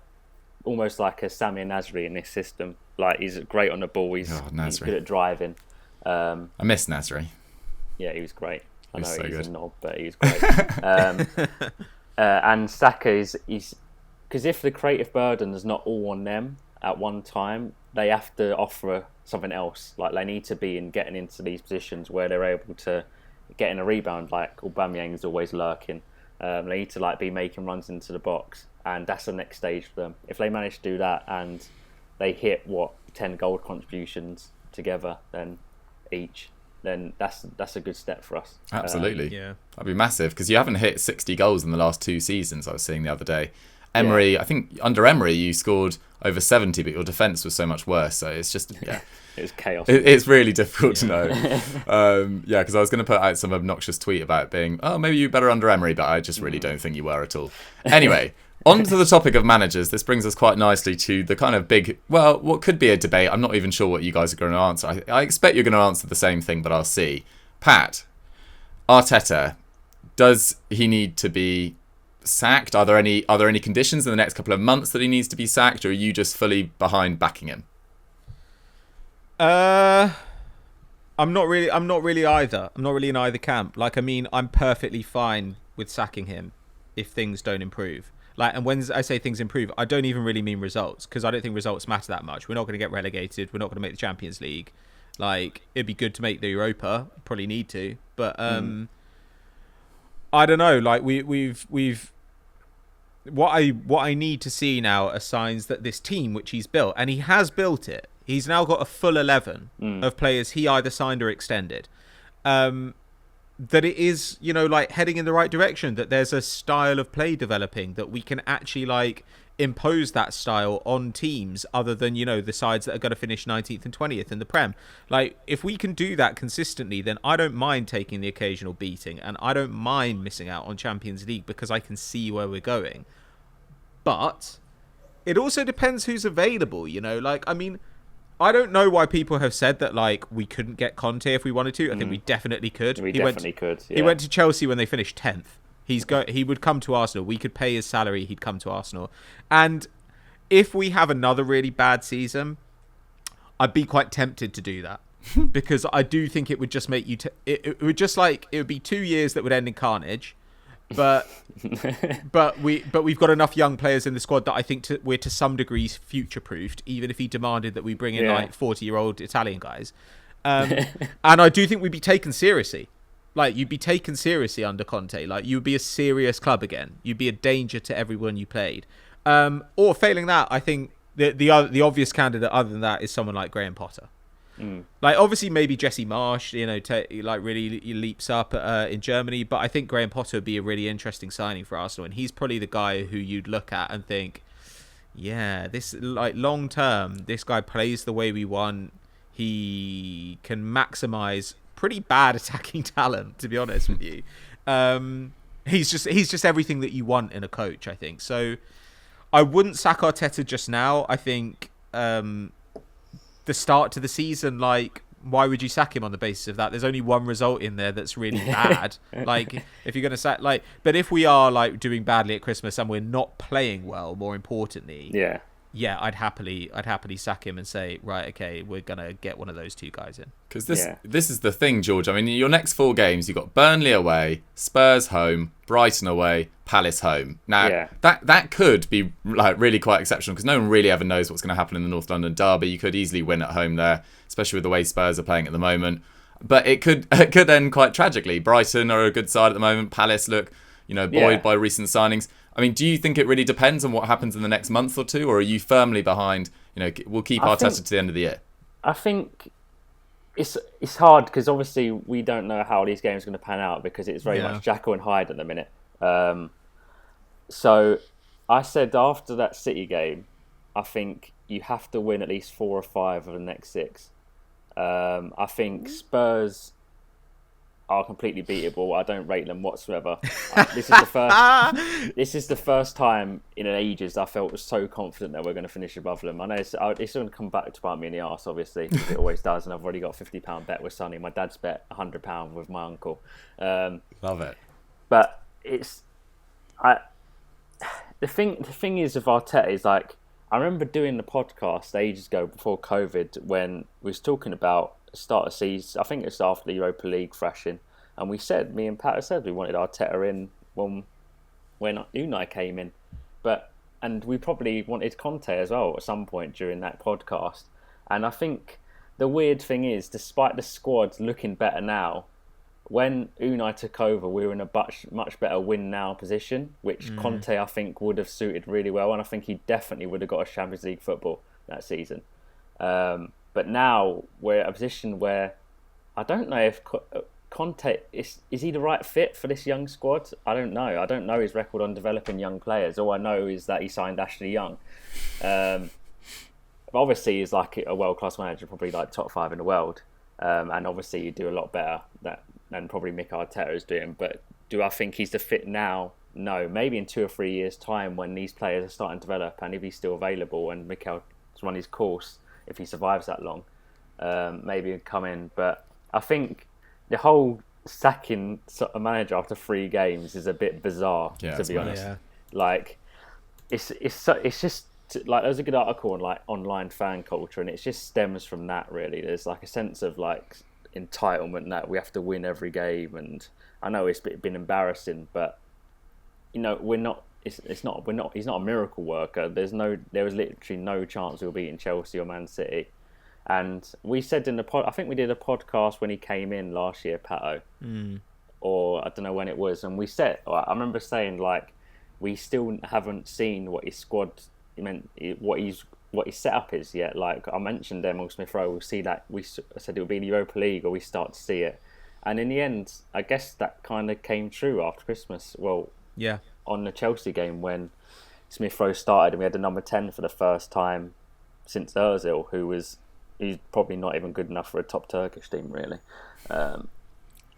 [SPEAKER 3] almost like a Samir Nasri in this system. Like he's great on the ball. He's good at driving.
[SPEAKER 2] I miss Nasri.
[SPEAKER 3] Yeah, he was great. I know
[SPEAKER 2] so
[SPEAKER 3] he's
[SPEAKER 2] good.
[SPEAKER 3] a knob, but he's great. And Saka is because if the creative burden is not all on them at one time, they have to offer something else. Like they need to be getting into these positions where they're able to get in a rebound. Like Aubameyang is always lurking. They need to be making runs into the box, and that's the next stage for them. If they manage to do that and they hit 10 goal contributions together, then that's a good step for us.
[SPEAKER 2] Absolutely.
[SPEAKER 4] Yeah.
[SPEAKER 2] That'd be massive because you haven't hit 60 goals in the last 2 seasons. I was seeing the other day. Emery, I think under Emery you scored over 70, but your defence was so much worse. So it's just
[SPEAKER 3] it was chaos.
[SPEAKER 2] It's really difficult to know. Because I was going to put out some obnoxious tweet about being, maybe you better under Emery, but I just really don't think you were at all. Anyway, on to the topic of managers. This brings us quite nicely to the kind of big, what could be a debate. I'm not even sure what you guys are going to answer. I expect you're going to answer the same thing, but I'll see. Pat, Arteta, does he need to be sacked? Are there any conditions in the next couple of months that he needs to be sacked, or are you just fully behind backing him?
[SPEAKER 4] I'm not really either. I'm not really in either camp. I'm perfectly fine with sacking him if things don't improve. And when I say things improve, I don't even really mean results, because I don't think results matter that much. We're not going to get relegated. We're not going to make the Champions League. It'd be good to make the Europa. Probably need to, but I don't know. We've what I need to see now are signs that this team, which he's built, and he has built it. He's now got a full 11 of players he either signed or extended. That it is, heading in the right direction, that there's a style of play developing, that we can actually impose that style on teams other than, the sides that are going to finish 19th and 20th in the Prem. If we can do that consistently, then I don't mind taking the occasional beating, and I don't mind missing out on Champions League because I can see where we're going. But it also depends who's available, I don't know why people have said that we couldn't get Conte if we wanted to. I think we definitely could.
[SPEAKER 3] We definitely could. Yeah.
[SPEAKER 4] He went to Chelsea when they finished 10th. He would come to Arsenal. We could pay his salary. He'd come to Arsenal. And if we have another really bad season, I'd be quite tempted to do that because I do think it would just make you. It would be 2 years that would end in carnage. But we've got enough young players in the squad that I think we're to some degree future proofed, even if he demanded that we bring in 40-year-old Italian guys. And I do think we'd be taken seriously. You'd be taken seriously under Conte. You'd be a serious club again. You'd be a danger to everyone you played. Or failing that, I think the obvious candidate other than that is someone like Graham Potter. Obviously maybe Jesse Marsch, really leaps up in Germany, but I think Graham Potter would be a really interesting signing for Arsenal, and he's probably the guy who you'd look at and think, yeah, this long term, this guy plays the way we want. He can maximize pretty bad attacking talent, to be honest with you. He's just everything that you want in a coach, I think. So I wouldn't sack Arteta just now. I think the start to the season, why would you sack him on the basis of that? There's only one result in there that's really bad. If you're going to sack, but if we are doing badly at Christmas and we're not playing well, more importantly, I'd happily sack him and say, right, okay, we're gonna get one of those two guys in.
[SPEAKER 2] Because this is the thing, George. I mean, your next 4 games, you've got Burnley away, Spurs home, Brighton away, Palace home. Now that could be really quite exceptional because no one really ever knows what's going to happen in the North London derby. You could easily win at home there, especially with the way Spurs are playing at the moment. But it could end quite tragically. Brighton are a good side at the moment. Palace look, buoyed by recent signings. I mean, do you think it really depends on what happens in the next month or two, or are you firmly behind, we'll keep Arteta to the end of the year?
[SPEAKER 3] I think it's hard because obviously we don't know how these games are going to pan out because it's very much Jackal and Hyde at the minute. So I said after that City game, I think you have to win at least 4 or 5 of the next 6. I think Spurs are completely beatable. I don't rate them whatsoever. This is the first time in ages I felt so confident that we're going to finish above them. I know it's going to come back to bite me in the arse, obviously, because it always does. And I've already got a £50 bet with Sonny. My dad's bet £100 with my uncle.
[SPEAKER 2] Love it.
[SPEAKER 3] But the thing is with Arteta is I remember doing the podcast ages ago before COVID when we was talking about start of season. I think it's after the Europa League thrashing, And me and Pat said we wanted Arteta in when Unai came in, and we probably wanted Conte as well at some point during that podcast. And I think the weird thing is, despite the squad looking better now, when Unai took over, we were in a much better win now position, which Conte, I think, would have suited really well. And I think he definitely would have got a Champions League football that season. But now we're at a position where I don't know if Conte, is he the right fit for this young squad? I don't know. I don't know his record on developing young players. All I know is that he signed Ashley Young. But obviously, he's like a world-class manager, probably like top 5 in the world. And obviously, you do a lot better than probably Mikel Arteta is doing. But do I think he's the fit now? No. Maybe in 2 or 3 years' time, when these players are starting to develop, and if he's still available, and Mikel's run his course, if he survives that long, maybe he'll come in. But I think the whole sacking a manager after 3 games is a bit bizarre, to be honest. Yeah. Like, it's just like, there's a good article on like online fan culture, and it just stems from that. Really, there's like a sense of like entitlement that we have to win every game, and I know it's been embarrassing, but we're not. He's not a miracle worker. There was literally no chance we were beating Chelsea or Man City. And we said in the I think we did a podcast when he came in last year, Pato, or I don't know when it was, and we said, I remember saying like, we still haven't seen what his squad meant, what his setup is yet. Like I mentioned, Emile Smith-Rowe, we'll see that. I said it would be the Europa League, or we start to see it, and in the end, I guess that kind of came true after Christmas. Well, yeah, on the Chelsea game when Smith-Rowe started, and we had the number 10 for the first time since Ozil, he's probably not even good enough for a top Turkish team, really.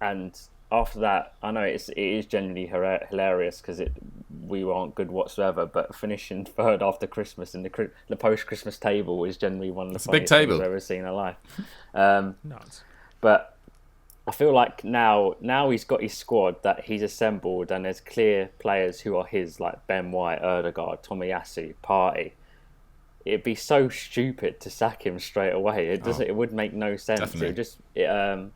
[SPEAKER 3] And after that, I know it is genuinely hilarious because we weren't good whatsoever, but finishing 3rd after Christmas in the post-Christmas table is generally one of the funniest things I've ever seen in life.
[SPEAKER 4] Nuts.
[SPEAKER 3] But I feel like now he's got his squad that he's assembled, and there's clear players who are his, like Ben White, Ødegaard, Tomiyasu, Partey. It'd be so stupid to sack him straight away. It would make no sense. Definitely.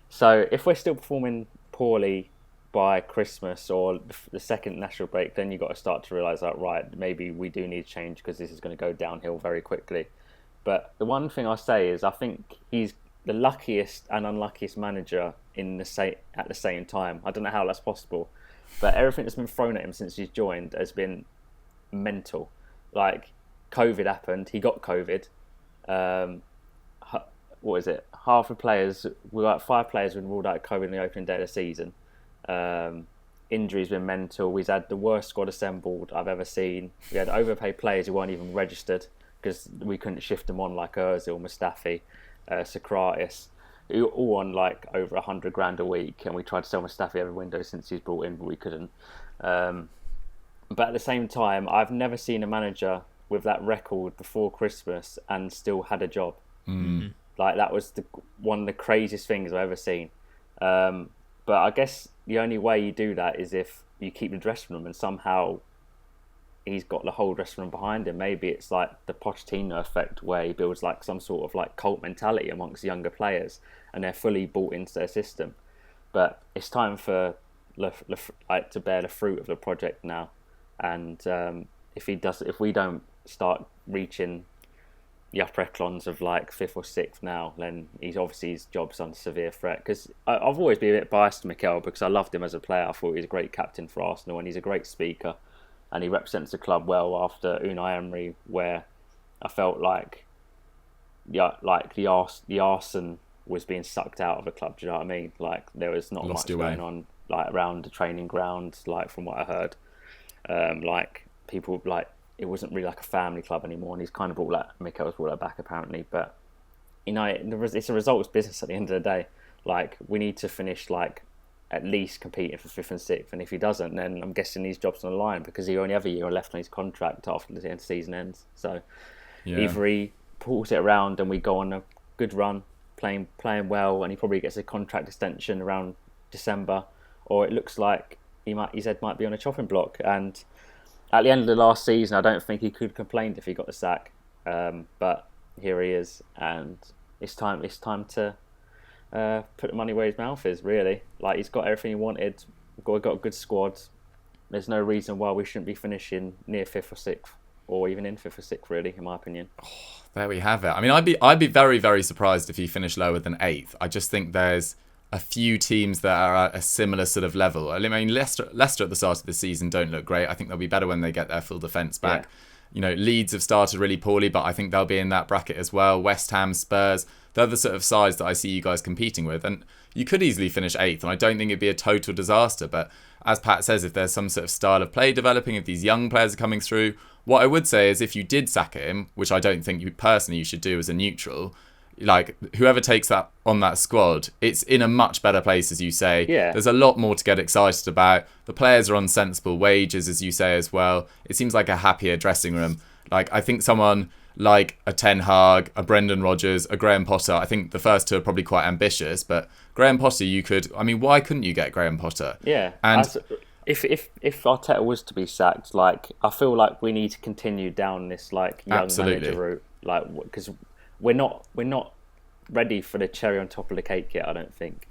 [SPEAKER 3] So if we're still performing poorly by Christmas or the second national break, then you've got to start to realise that, right, maybe we do need change, because this is going to go downhill very quickly. But the one thing I say is, I think he's the luckiest and unluckiest manager at the same time. I don't know how that's possible, but everything that's been thrown at him since he's joined has been mental. Like, COVID happened, he got COVID. What is it? Half the players, we got 5 players who ruled out COVID on the opening day of the season. Injuries been mental. We've had the worst squad assembled I've ever seen. We had overpaid players who weren't even registered because we couldn't shift them on, like Ozil, Mustafi, Socrates, who all on like over $100,000 a week, and we tried to sell Mustafi every window since he's brought in, but we couldn't. But at the same time, I've never seen a manager with that record before Christmas and still had a job. Like, that was one of the craziest things I've ever seen. But I guess the only way you do that is if you keep the dressing room, and somehow he's got the whole dressing room behind him. Maybe it's like the Pochettino effect, where he builds like some sort of like cult mentality amongst younger players, and they're fully bought into their system. But it's time for to bear the fruit of the project now. And if we don't start reaching the upper echelons of like 5th or 6th now, then his job's under severe threat. Because I've always been a bit biased to Mikel, because I loved him as a player. I thought he was a great captain for Arsenal, and he's a great speaker, and he represents the club well after Unai Emery, where I felt like the arson was being sucked out of the club. Do you know what I mean? Like, there was not much going on like around the training ground, like from what I heard. Like, people, like, it wasn't really like a family club anymore, and he's kind of Mikel's brought that back apparently. But it's a results business at the end of the day. Like, we need to finish like at least competing for 5th and 6th, and if he doesn't, then I'm guessing his job's on the line, because he only have a year left on his contract after the season ends. So either he pulls it around and we go on a good run, playing well, and he probably gets a contract extension around December, or it looks like his head might be on a chopping block. And at the end of the last season, I don't think he could have complained if he got the sack. But here he is, and it's time to put the money where his mouth is, really. Like, he's got everything he wanted. We've got a good squad. There's no reason why we shouldn't be finishing near 5th or 6th, or even in 5th or 6th, really, in my opinion.
[SPEAKER 2] There we have it. I mean, I'd be very, very surprised if he finished lower than 8th. I just think there's a few teams that are at a similar sort of level. I mean, Leicester at the start of the season don't look great. I think they'll be better when they get their full defence back.
[SPEAKER 3] Yeah.
[SPEAKER 2] You know, Leeds have started really poorly, but I think they'll be in that bracket as well. West Ham, Spurs, they're the sort of sides that I see you guys competing with. And you could easily finish 8th, and I don't think it'd be a total disaster. But as Pat says, if there's some sort of style of play developing, if these young players are coming through, what I would say is if you did sack him, which I don't think you should do as a neutral, like whoever takes that on that squad, it's in a much better place, as you say.
[SPEAKER 3] Yeah.
[SPEAKER 2] There's a lot more to get excited about. The players are on sensible wages, as you say as well. It seems like a happier dressing room. Like, I think someone like a Ten Hag, a Brendan Rodgers, a Graham Potter, I think the first two are probably quite ambitious, but Graham Potter, why couldn't you get Graham Potter?
[SPEAKER 3] Yeah.
[SPEAKER 2] And
[SPEAKER 3] if Arteta was to be sacked, like, I feel like we need to continue down this like young manager route, like, because we're not ready for the cherry on top of the cake yet. I don't think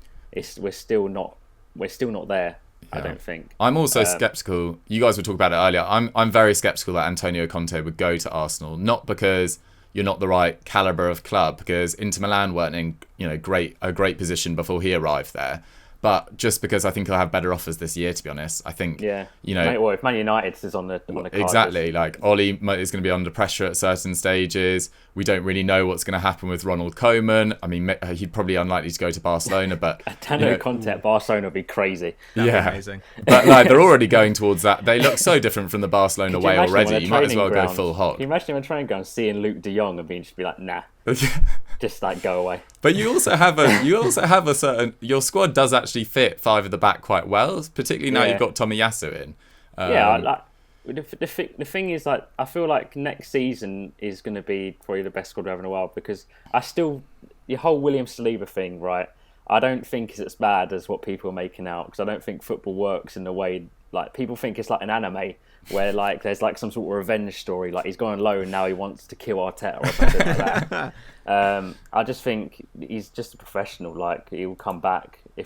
[SPEAKER 3] we're still not there. Yeah. I don't think.
[SPEAKER 2] I'm also sceptical. You guys were talking about it earlier. I'm very sceptical that Antonio Conte would go to Arsenal, not because you're not the right caliber of club, because Inter Milan weren't in a great position before he arrived there, but just because I think he'll have better offers this year. To be honest, I think
[SPEAKER 3] Well, if Man United is on the card,
[SPEAKER 2] exactly, like Oli is going to be under pressure at certain stages. We don't really know what's going to happen with Ronald Koeman. I mean, he'd probably unlikely to go to Barcelona, but
[SPEAKER 3] Antonio Conte at Barcelona would be crazy.
[SPEAKER 4] That'd be amazing.
[SPEAKER 2] But like, they're already going towards that. They look so different from the Barcelona way already. You might as well go full hog.
[SPEAKER 3] Can you imagine him on a training ground seeing Luke De Jong and just be like, nah. Just like go away.
[SPEAKER 2] But you also have a certain, your squad does actually fit 5 at the back quite well, particularly now you've got Tomiyasu in.
[SPEAKER 3] The thing is, like, I feel like next season is going to be probably the best squad we've ever in a while, because the whole William Saliba thing, right? I don't think it's as bad as what people are making out, because I don't think football works in the way, like, people think it's like an anime where, like, there's like some sort of revenge story, like he's gone low and now he wants to kill Arteta or something like that. I just think he's just a professional. Like, he will come back I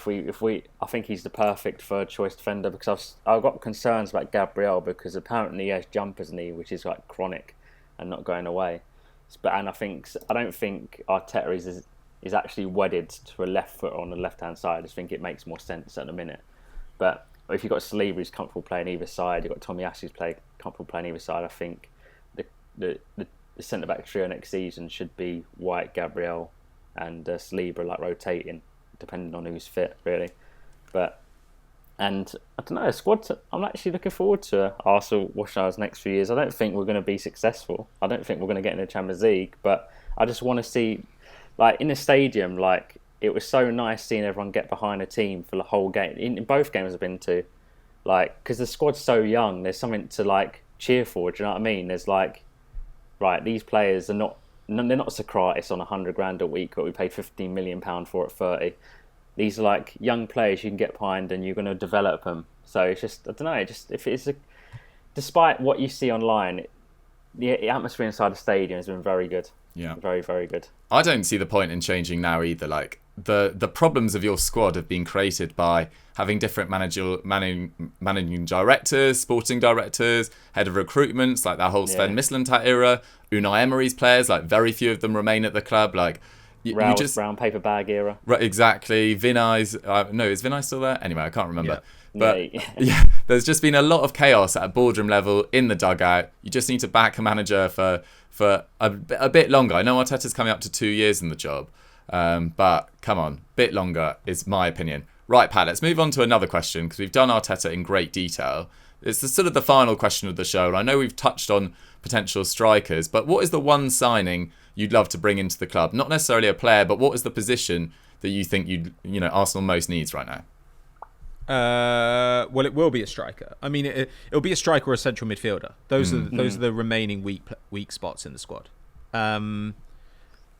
[SPEAKER 3] think he's the perfect third choice defender, because I've got concerns about Gabriel, because apparently he has jumper's knee, which is like chronic and not going away. I don't think Arteta is actually wedded to a left foot on the left hand side. I just think it makes more sense at the minute. But if you've got Saliba who's comfortable playing either side, you've got Tomiyasu who's comfortable playing either side, I think the centre back trio next season should be White, Gabriel, and Saliba, like, rotating depending on who's fit, really. And I don't know, a squad. I'm actually looking forward to Arsenal watching us next few years. I don't think we're going to be successful. I don't think we're going to get in the Champions League, but I just want to see, like, in the stadium, like, it was so nice seeing everyone get behind a team for the whole game. In both games I've been to, like, because the squad's so young, there's something to, like, cheer for. Do you know what I mean? There's like, right, these players they're not Socrates on 100 grand a week, but we paid £15 million for at 30. These are like young players you can get behind, and you're going to develop them. So it's just, I don't know. Despite what you see online, the atmosphere inside the stadium has been very good.
[SPEAKER 2] Yeah,
[SPEAKER 3] very, very good.
[SPEAKER 2] I don't see the point in changing now either. Like, the problems of your squad have been created by having different managing directors, sporting directors, head of recruitments, like that whole Sven Mislintat era. Unai Emery's players, like, very few of them remain at the club. Like,
[SPEAKER 3] brown paper bag era.
[SPEAKER 2] Right, exactly. Vinay's is Vinay still there? Anyway, I can't remember.
[SPEAKER 3] Yeah.
[SPEAKER 2] But there's just been a lot of chaos at a boardroom level in the dugout. You just need to back a manager for a bit longer. I know Arteta's coming up to 2 years in the job, but come on, bit longer is my opinion. Right, Pat, let's move on to another question, because we've done Arteta in great detail. It's the final question of the show, and I know we've touched on potential strikers, but what is the one signing you'd love to bring into the club? Not necessarily a player, but what is the position that you think Arsenal most needs right now?
[SPEAKER 4] Well, it will be a striker. I mean, it'll be a striker or a central midfielder. Those are the remaining weak spots in the squad. And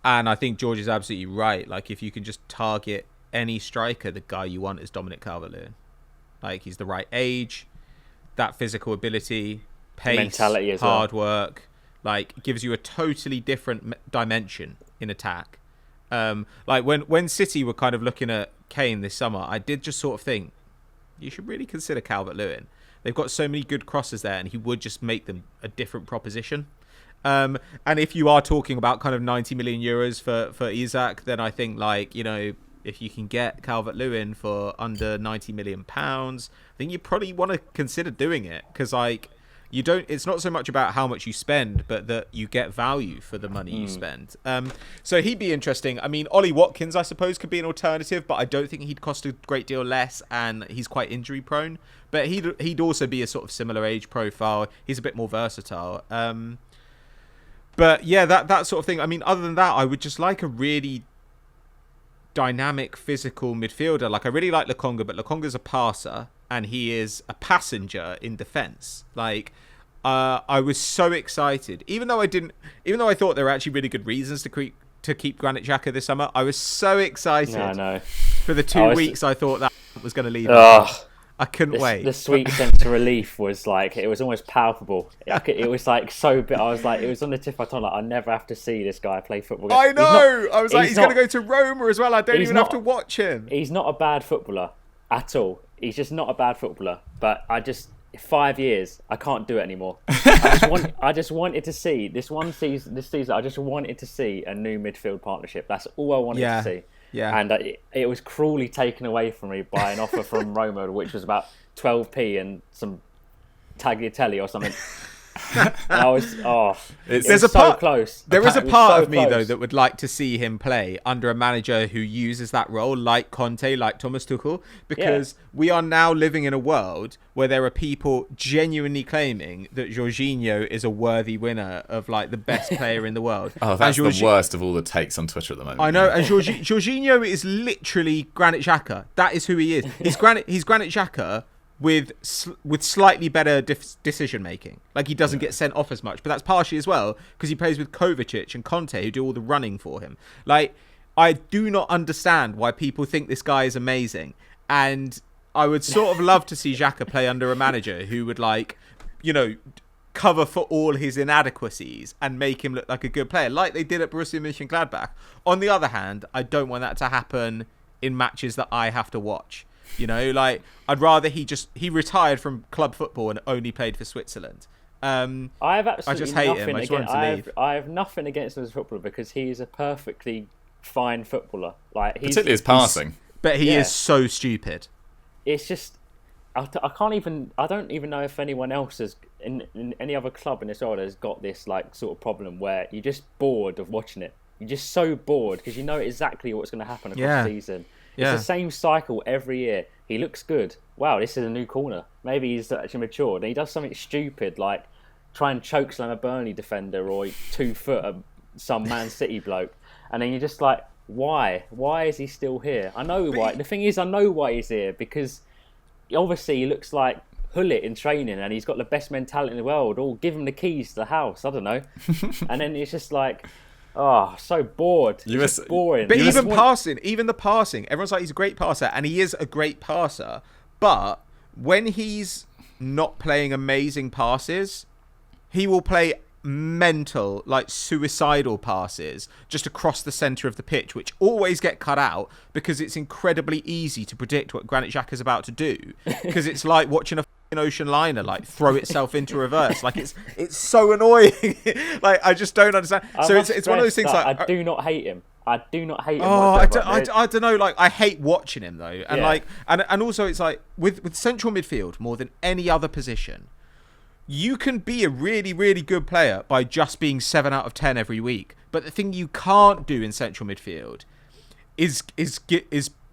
[SPEAKER 4] I think George is absolutely right. Like, if you can just target any striker, the guy you want is Dominic Calvert-Lewin. Like, he's the right age, that physical ability, pace,
[SPEAKER 3] mentality as
[SPEAKER 4] hard work. Like, gives you a totally different dimension in attack. Like when City were kind of looking at Kane this summer, I did just sort of think you should really consider Calvert-Lewin. They've got so many good crosses there, and he would just make them a different proposition. And if you are talking about kind of 90 million euros for Isak, then I think, like, you know, if you can get Calvert-Lewin for under 90 million pounds, I think you probably want to consider doing it, because, like, you don't. It's not so much about how much you spend, but that you get value for the money you spend. So he'd be interesting. I mean, Ollie Watkins, I suppose, could be an alternative, but I don't think he'd cost a great deal less, and he's quite injury prone. But he'd also be a sort of similar age profile. He's a bit more versatile. But yeah, that sort of thing. I mean, other than that, I would just like a really dynamic, physical midfielder. Like, I really like Lokonga, but Lokonga's a passer, and he is a passenger in defence. Like, I was so excited, even though I thought there were actually really good reasons to keep Granit Xhaka this summer. I was so excited.
[SPEAKER 3] No, I know.
[SPEAKER 4] For the 2 weeks I thought that was going to leave. I couldn't wait.
[SPEAKER 3] The sweet sense of relief was like, it was almost palpable. It was like so bit. I was like, it was on the tip of my tongue. Like, I never have to see this guy play football.
[SPEAKER 4] I know. I was like, he's going to go to Roma as well. I don't even have to watch him.
[SPEAKER 3] He's not a bad footballer at all. He's just not a bad footballer. But 5 years, I can't do it anymore. I just wanted to see this season. I just wanted to see a new midfield partnership. That's all I wanted to see.
[SPEAKER 4] Yeah.
[SPEAKER 3] And it was cruelly taken away from me by an offer from Roma, which was about 12p and some tagliatelle or something. And I was, close.
[SPEAKER 4] There is a part of me, though, that would like to see him play under a manager who uses that role, like Conte, like Thomas Tuchel, because we are now living in a world where there are people genuinely claiming that Jorginho is a worthy winner of, like, the best player in the world.
[SPEAKER 2] Oh, that's the worst of all the takes on Twitter at the moment.
[SPEAKER 4] I know, and Jorginho is literally Granit Xhaka. That is who he is. He's Granit Xhaka with slightly better decision making. Like, he doesn't get sent off as much, but that's partially as well because he plays with Kovacic and Conte, who do all the running for him. Like, I do not understand why people think this guy is amazing, and I would sort of love to see Xhaka play under a manager who would, like, you know, cover for all his inadequacies and make him look like a good player, like they did at Borussia Mönchengladbach. On the other hand, I don't want that to happen in matches that I have to watch. You know, like, I'd rather he retired from club football and only played for Switzerland.
[SPEAKER 3] I just hate him.
[SPEAKER 4] I just want him to leave.
[SPEAKER 3] I have nothing against him as a footballer because he's a perfectly fine footballer. Like,
[SPEAKER 2] particularly his passing.
[SPEAKER 4] But he is so stupid.
[SPEAKER 3] It's just, I don't even know if anyone else has in any other club in this world has got this, like, sort of problem where you're just bored of watching it. You're just so bored because you know exactly what's going to happen across the season. It's the same cycle every year. He looks good. Wow, this is a new corner. Maybe he's actually matured. And he does something stupid like try and chokeslam a Burnley defender or 2 foot some Man City bloke. And then you're just like, why? Why is he still here? I know why. The thing is, I know why he's here because obviously he looks like Hullet in training and he's got the best mentality in the world. Or give him the keys to the house. I don't know. And then it's just like, oh, so bored. It's just boring.
[SPEAKER 4] But even the passing, everyone's like, he's a great passer, and he is a great passer. But when he's not playing amazing passes, he will play mental, like suicidal passes just across the centre of the pitch, which always get cut out because it's incredibly easy to predict what Granit Xhaka is about to do. Because it's like watching a ocean liner like throw itself into reverse. Like, it's so annoying. Like, I just don't understand. So it's one of those things. Like,
[SPEAKER 3] I do not hate him. I do not hate him.
[SPEAKER 4] Oh, I don't know. Like, I hate watching him though, and and also it's like with central midfield more than any other position, you can be a really, really good player by just being 7 out of 10 every week. But the thing you can't do in central midfield is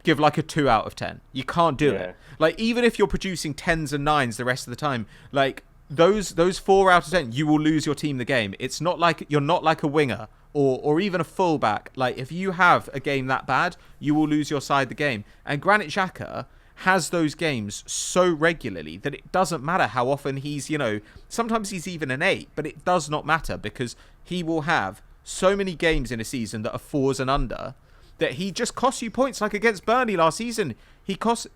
[SPEAKER 4] give like a 2 out of 10. You can't do it. Like, even if you're producing 10s and 9s the rest of the time, like those 4 out of 10, you will lose your team the game. It's not like you're not like a winger or even a fullback. Like, if you have a game that bad, you will lose your side the game. And Granit Xhaka has those games so regularly that it doesn't matter how often he's, you know, sometimes he's even an 8, but it does not matter because he will have so many games in a season that are 4s and under that he just costs you points. Like against Burnley last season, he cost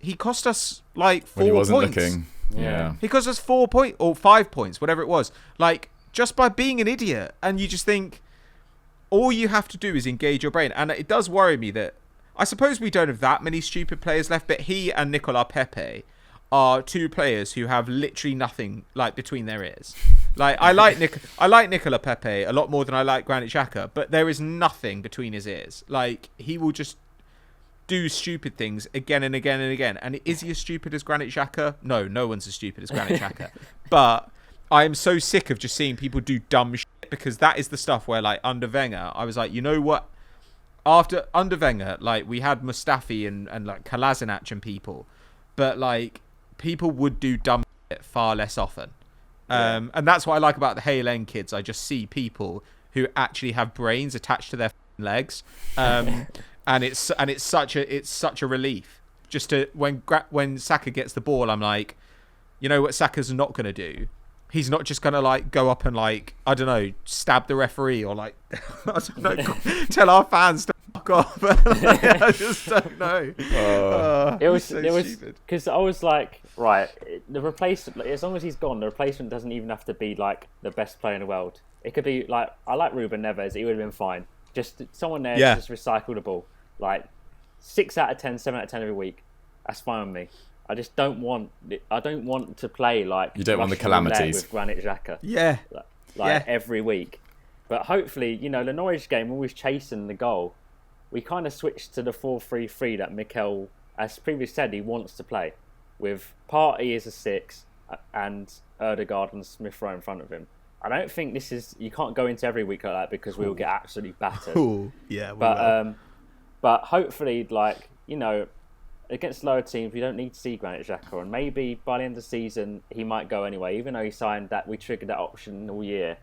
[SPEAKER 4] us like 4 points. When he wasn't looking.
[SPEAKER 2] Yeah.
[SPEAKER 4] He cost us 4 points or 5 points, whatever it was. Like, just by being an idiot. And you just think, all you have to do is engage your brain. And it does worry me that I suppose we don't have that many stupid players left, but he and Mikel Arteta are two players who have literally nothing like between their ears. Like I like Mikel Arteta a lot more than I like Granit Xhaka, but there is nothing between his ears. Like he will just do stupid things again and again and again. And is he as stupid as Granit Xhaka? No one's as stupid as Granit Xhaka. But I am so sick of just seeing people do dumb shit, because that is the stuff where, like, under Wenger, I was like, you know what? Under Wenger, like, we had Mustafi and like Kolasinac and people, but like people would do dumb shit far less often. And that's what I like about the Hale End Kids. I just see people who actually have brains attached to their legs. And it's such a relief. Just to when Saka gets the ball, I'm like, you know what Saka's not going to do? He's not just going to like go up and like, I don't know, stab the referee or like I don't know, tell our fans to fuck off. I just don't know.
[SPEAKER 3] It was because I was like, right, the replacement, as long as he's gone, the replacement doesn't even have to be like the best player in the world. It could be like, I like Ruben Neves, he would have been fine. Just someone there to just recycle the ball. Like 6 out of 10, 7 out of 10 every week. That's fine with me. I just don't want to play like
[SPEAKER 2] you don't want the calamities
[SPEAKER 3] with Granit Xhaka. Every week. But hopefully, you know, the Norwich game, always chasing the goal. We kind of switched to the 4-3-3 that Mikel, as previously said, he wants to play, with Partey as a 6 and Ødegaard and Smith Rowe in front of him. I don't think this is. You can't go into every week like that because we'll get absolutely battered.
[SPEAKER 4] Yeah,
[SPEAKER 3] but hopefully, like, you know, against lower teams, we don't need to see Granit Xhaka, and maybe by the end of the season he might go anyway. Even though he signed that, we triggered that option all year.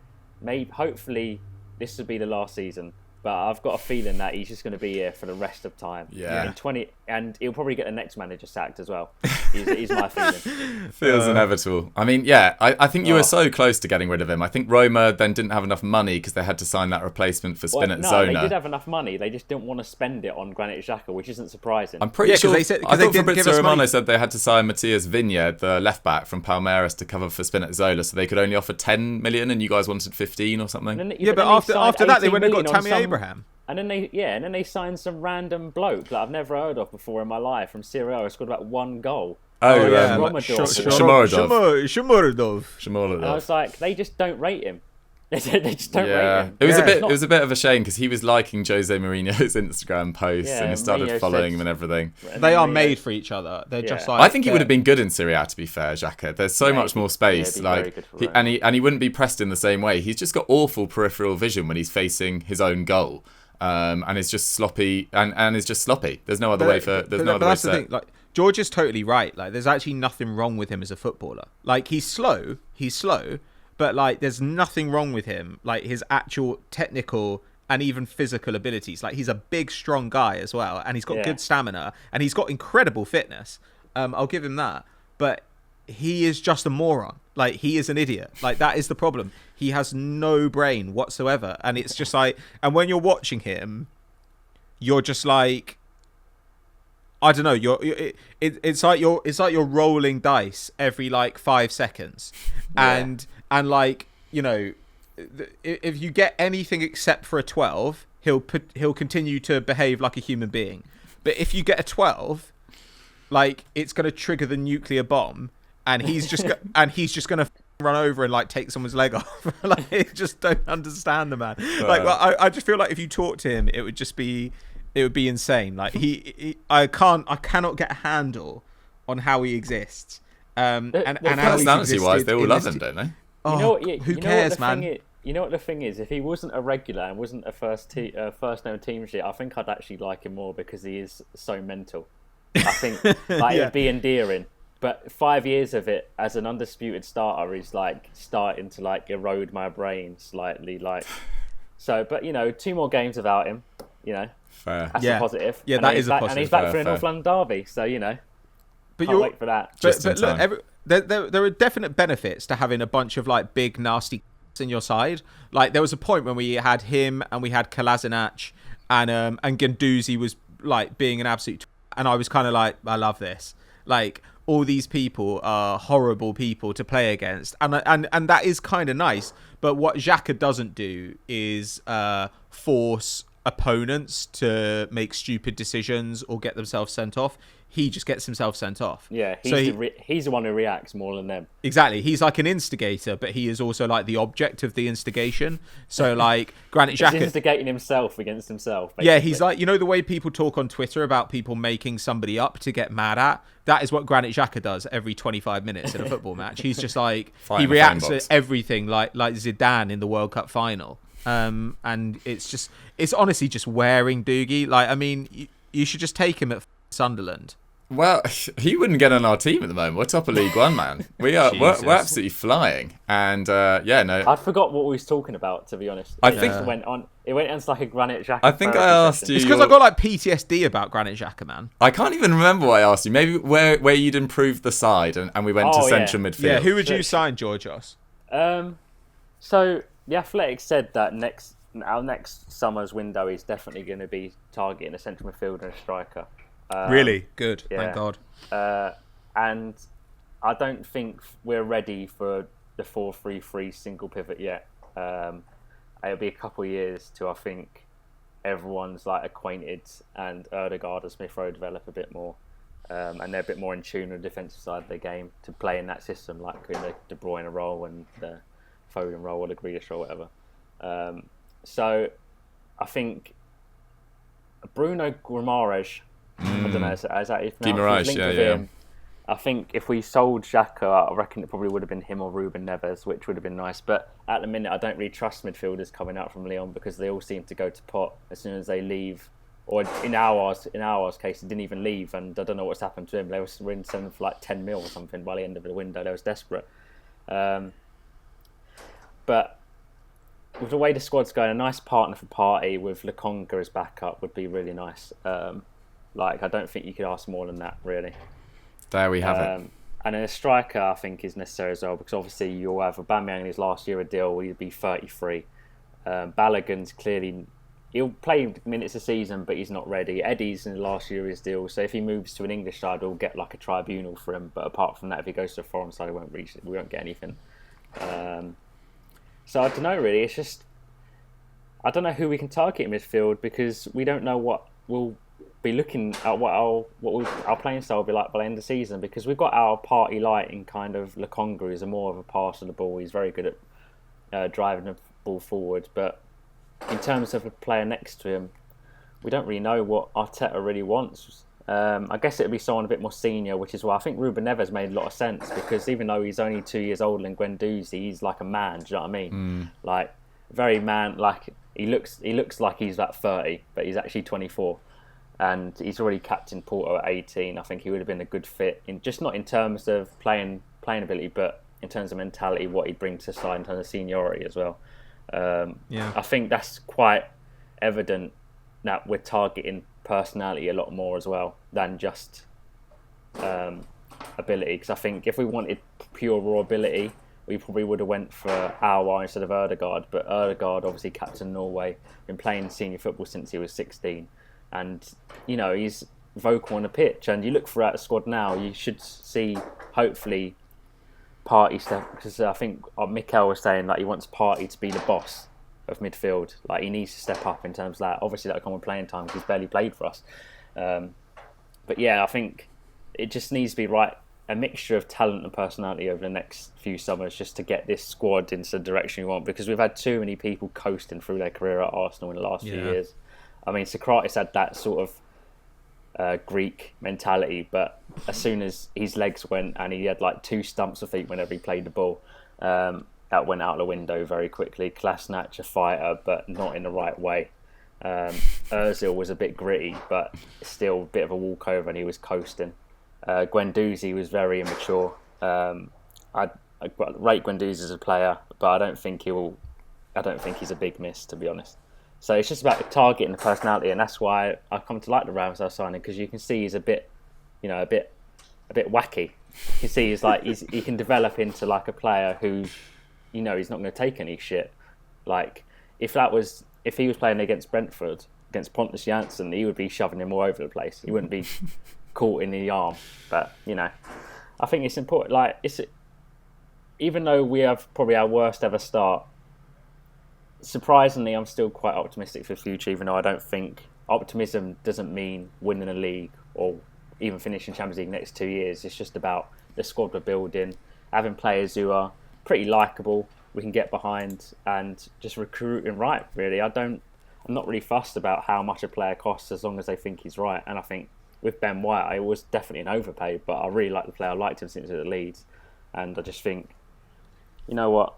[SPEAKER 3] Hopefully, this will be the last season. But I've got a feeling that he's just going to be here for the rest of time.
[SPEAKER 2] Yeah.
[SPEAKER 3] And he'll probably get the next manager sacked as well. He's my feeling.
[SPEAKER 2] Feels inevitable. I mean, yeah, I think you were so close to getting rid of him. I think Roma then didn't have enough money because they had to sign that replacement for Spinazzola.
[SPEAKER 3] No, they did have enough money. They just didn't want to spend it on Granit Xhaka, which isn't surprising.
[SPEAKER 2] I'm pretty sure.
[SPEAKER 4] I thought
[SPEAKER 2] Fabrizio Romano said they had to sign Matthias Viña, the left back from Palmeiras, to cover for Spinazzola, so they could only offer 10 million, and you guys wanted 15 or something.
[SPEAKER 4] But after that, they went and got Tammy Abraham.
[SPEAKER 3] And then they signed some random bloke that I've never heard of before in my life from Serie A. Who scored about 1 goal.
[SPEAKER 2] Shomurodov.
[SPEAKER 3] And I was like, they just don't rate him. They just don't rate him.
[SPEAKER 2] It was a bit of a shame because he was liking Jose Mourinho's Instagram posts and he started following him and everything.
[SPEAKER 4] They are made for each other. They're just like.
[SPEAKER 2] I think he would have been good in Serie A, to be fair, Xhaka. There's so much more space, he wouldn't be pressed in the same way. He's just got awful peripheral vision when he's facing his own goal. And it's just sloppy, and it's just sloppy. There's no other way for. There's no other way to say it.
[SPEAKER 4] Like, George is totally right. Like, there's actually nothing wrong with him as a footballer. Like, he's slow, but like, there's nothing wrong with him. Like, his actual technical and even physical abilities. Like, he's a big, strong guy as well, and he's got good stamina, and he's got incredible fitness. I'll give him that. But he is just a moron. Like, he is an idiot. Like, that is the problem. He has no brain whatsoever. And it's just like, and when you're watching him, you're just like, I don't know, it's like you're rolling dice every like 5 seconds. And like, you know, if you get anything except for a 12, he'll continue to behave like a human being. But if you get a 12, like, it's going to trigger the nuclear bomb. And he's just going to run over and like take someone's leg off. Like, I just don't understand the man. Like, I just feel like if you talk to him, it would be insane. Like, I cannot get a handle on how he exists. And
[SPEAKER 2] personality wise, they all love him, don't they?
[SPEAKER 4] Who cares, man?
[SPEAKER 3] You know what the thing is? If he wasn't a regular and wasn't a first known team sheet, I think I'd actually like him more because he is so mental. I think it'd be endearing. But 5 years of it as an undisputed starter is like starting to like erode my brain slightly. Like, so, but you know, 2 more games without him, you know,
[SPEAKER 2] fair.
[SPEAKER 3] That's a positive.
[SPEAKER 4] Yeah, that is a positive.
[SPEAKER 3] And he's back for a North London derby, so you know,
[SPEAKER 4] but
[SPEAKER 3] can't wait for that.
[SPEAKER 2] But
[SPEAKER 4] look, there are definite benefits to having a bunch of like big nasty in your side. Like, there was a point when we had him and we had Kolasinac and Guendouzi was like being an absolute, and I was kind of like, I love this. like all these people are horrible people to play against, and that is kind of nice. But what Xhaka doesn't do is force opponents to make stupid decisions or get themselves sent off. He just gets himself sent off.
[SPEAKER 3] Yeah, he's the one who reacts more than them.
[SPEAKER 4] Exactly. He's like an instigator, but he is also like the object of the instigation. So like Granit Xhaka...
[SPEAKER 3] He's instigating himself against himself, basically.
[SPEAKER 4] Yeah, he's like, you know the way people talk on Twitter about people making somebody up to get mad at? That is what Granit Xhaka does every 25 minutes in a football match. He's just like... he reacts to everything like Zidane in the World Cup final. And it's honestly just wearing Dougie. Like, I mean, you should just take him at Sunderland.
[SPEAKER 2] Well, he wouldn't get on our team at the moment. We're top of League One, man. We're absolutely flying. And
[SPEAKER 3] I forgot what we was talking about, to be honest. It went on like a Granit Xhaka.
[SPEAKER 2] I think I asked you.
[SPEAKER 4] It's because I got like PTSD about Granit Xhaka, man.
[SPEAKER 2] I can't even remember what I asked you. Maybe where you'd improved the side, and we went to central midfield.
[SPEAKER 4] Yeah, who would you sign, Georgios?
[SPEAKER 3] So the Athletic said that our next summer's window is definitely going to be targeting a central midfielder and a striker.
[SPEAKER 4] Really? Good.
[SPEAKER 3] Yeah.
[SPEAKER 4] Thank God.
[SPEAKER 3] And I don't think we're ready for the 4-3-3 single pivot yet. It'll be a couple of years till I think everyone's like acquainted and Ødegaard and Smith Rowe develop a bit more. And they're a bit more in tune with the defensive side of their game to play in that system, like in the De Bruyne role and the Foden role or the Grealish role, whatever. So I think Bruno Guimaraes, I don't know, is that if
[SPEAKER 2] Guimaraes, yeah.
[SPEAKER 3] I think if we sold Xhaka, I reckon it probably would have been him or Ruben Neves, which would have been nice. But at the minute, I don't really trust midfielders coming out from Lyon because they all seem to go to pot as soon as they leave. Or in our case, he didn't even leave, and I don't know what's happened to him. They were in selling for like 10 mil or something by the end of the window. They was desperate. But with the way the squad's going, a nice partner for Partey with Lokonga as backup would be really nice. I don't think you could ask more than that, really.
[SPEAKER 2] There we have it.
[SPEAKER 3] And then a striker, I think, is necessary as well, because obviously you'll have Aubameyang in his last year of deal, he'd be 33. Balogun's clearly... He'll play minutes a season, but he's not ready. Eddie's in the last year of his deal, so if he moves to an English side, we'll get like a tribunal for him. But apart from that, if he goes to a foreign side, we won't get anything. So I don't know, really. It's just... I don't know who we can target in midfield, because we don't know what we'll be looking at, what our playing style will be like by the end of the season, because we've got our party light in kind of Lokonga, who's more of a passer of the ball. He's very good at driving the ball forward, but in terms of a player next to him, we don't really know what Arteta really wants. I guess it would be someone a bit more senior, which is why I think Ruben Neves made a lot of sense, because even though he's only 2 years older than Guendouzi, he's like a man. Do you know what I mean? Like very man. Like he looks like he's like 30, but he's actually 24, and he's already captained Porto at 18. I think he would have been a good fit not in terms of playing ability, but in terms of mentality, what he'd bring to the side in terms of seniority as well. I think that's quite evident that we're targeting personality a lot more as well than just ability, because I think if we wanted pure raw ability, we probably would have went for Aouar instead of Ødegaard. But Ødegaard, obviously captain Norway, been playing senior football since he was 16, and he's vocal on the pitch. And you look throughout the squad now, you should see hopefully Partey stuff, because I think Mikel was saying he wants Partey to be the boss of midfield. Like he needs to step up in terms of that. Obviously that'll come with playing time because he's barely played for us. But yeah, I think it just needs to be a mixture of talent and personality over the next few summers just to get this squad into the direction we want, because we've had too many people coasting through their career at Arsenal in the last few years. I mean, Socrates had that sort of Greek mentality, but as soon as his legs went and he had like 2 stumps of feet whenever he played the ball, that went out the window very quickly. Klasnach, a fighter, but not in the right way. Ozil was a bit gritty, but still a bit of a walkover, and he was coasting. Guendouzi was very immature. I rate Guendouzi as a player, but I don't think he's a big miss, to be honest. So it's just about the target and the personality, and that's why I come to like the Ramsdale signing, because you can see he's a bit wacky. You can see he can develop into like a player who, he's not going to take any shit. Like if he was playing against Brentford, against Pontus Jansson, he would be shoving him all over the place. He wouldn't be caught in the arm. But I think it's important. Like even though we have probably our worst ever start, surprisingly, I'm still quite optimistic for the future. Even though I don't think optimism doesn't mean winning a league or even finishing Champions League next 2 years. It's just about the squad we're building, having players who are pretty likeable, we can get behind, and just recruiting right. Really, I'm not really fussed about how much a player costs as long as they think he's right. And I think with Ben White, I was definitely an overpay, but I really like the player. I liked him since he was at Leeds, and I just think, you know what,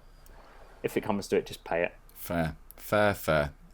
[SPEAKER 3] if it comes to it, just pay it.
[SPEAKER 2] Fair.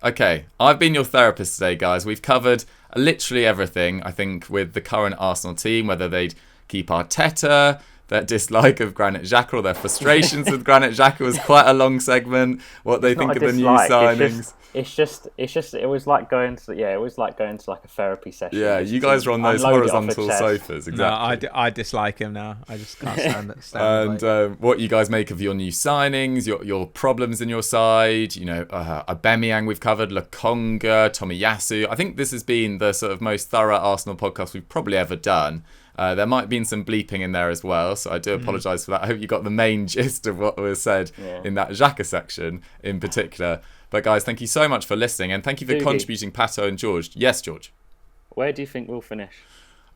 [SPEAKER 2] Okay, I've been your therapist today, guys. We've covered literally everything, I think, with the current Arsenal team, whether they'd keep Arteta, their dislike of Granit Xhaka, or their frustrations with Granit Xhaka was quite a long segment, what they think of the new signings.
[SPEAKER 3] It was like going to like a therapy session.
[SPEAKER 2] Yeah, you guys are on those horizontal sofas, exactly.
[SPEAKER 4] No, I dislike him now. I just can't stand it.
[SPEAKER 2] And what you guys make of your new signings, your problems in your side, Aubameyang we've covered, Lokonga, Tomiyasu. I think this has been the sort of most thorough Arsenal podcast we've probably ever done. There might have been some bleeping in there as well, so I do apologise for that. I hope you got the main gist of what was said in that Xhaka section in particular. But guys, thank you so much for listening, and thank you for contributing, Pato and George. Yes, George?
[SPEAKER 3] Where do you think we'll finish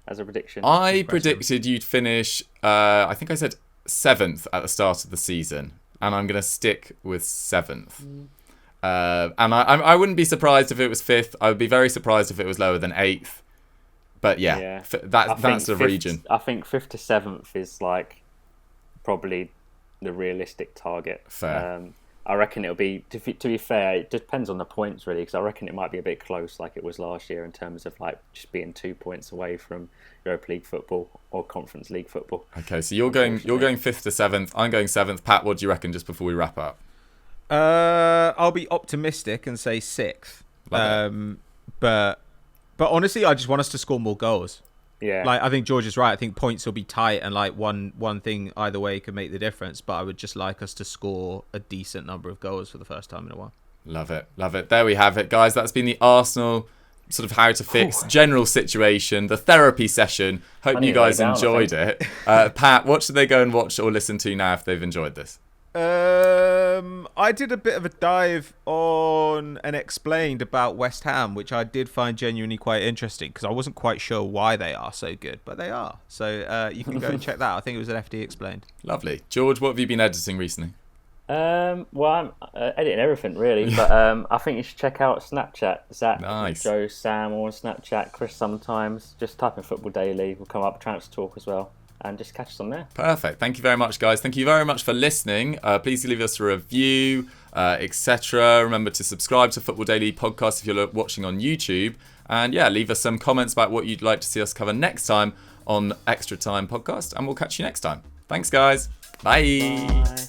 [SPEAKER 3] as a prediction?
[SPEAKER 2] I predicted you'd finish, I think I said 7th at the start of the season, and I'm going to stick with 7th. And I wouldn't be surprised if it was 5th. I would be very surprised if it was lower than 8th. But that's the region.
[SPEAKER 3] I think 5th to 7th is like probably the realistic target.
[SPEAKER 2] Fair.
[SPEAKER 3] I reckon it'll be, to be fair, it depends on the points really, because I reckon it might be a bit close like it was last year in terms of like just being 2 points away from Europa League football or Conference League football.
[SPEAKER 2] Okay, so you're going 5th to 7th. I'm going 7th. Pat, what do you reckon just before we wrap up?
[SPEAKER 4] I'll be optimistic and say 6th. But honestly, I just want us to score more goals.
[SPEAKER 3] Yeah.
[SPEAKER 4] Like, I think George is right. I think points will be tight, and like one thing either way could make the difference. But I would just like us to score a decent number of goals for the first time in a while.
[SPEAKER 2] Love it. There we have it, guys. That's been the Arsenal sort of how to fix general situation, the therapy session. Hope you guys enjoyed it. Pat, what should they go and watch or listen to now if they've enjoyed this?
[SPEAKER 4] I did a bit of a dive on and explained about West Ham, which I did find genuinely quite interesting because I wasn't quite sure why they are so good, but they are. So you can go and check that out. I think it was an FD Explained.
[SPEAKER 2] Lovely. George, what have you been editing recently?
[SPEAKER 3] Well, I'm editing everything really, but I think you should check out Snapchat. Zach,
[SPEAKER 2] nice.
[SPEAKER 3] Joe, Sam, all on Snapchat. Chris sometimes. Just type in Football Daily. We'll come up. Transfer Talk as well. And just catch us on there. Perfect.
[SPEAKER 2] Thank you very much, guys. Thank you very much for listening. Please leave us a review, etc. Remember to subscribe to Football Daily Podcast if you're watching on YouTube. And leave us some comments about what you'd like to see us cover next time on Extra Time Podcast. And we'll catch you next time. Thanks, guys. Bye.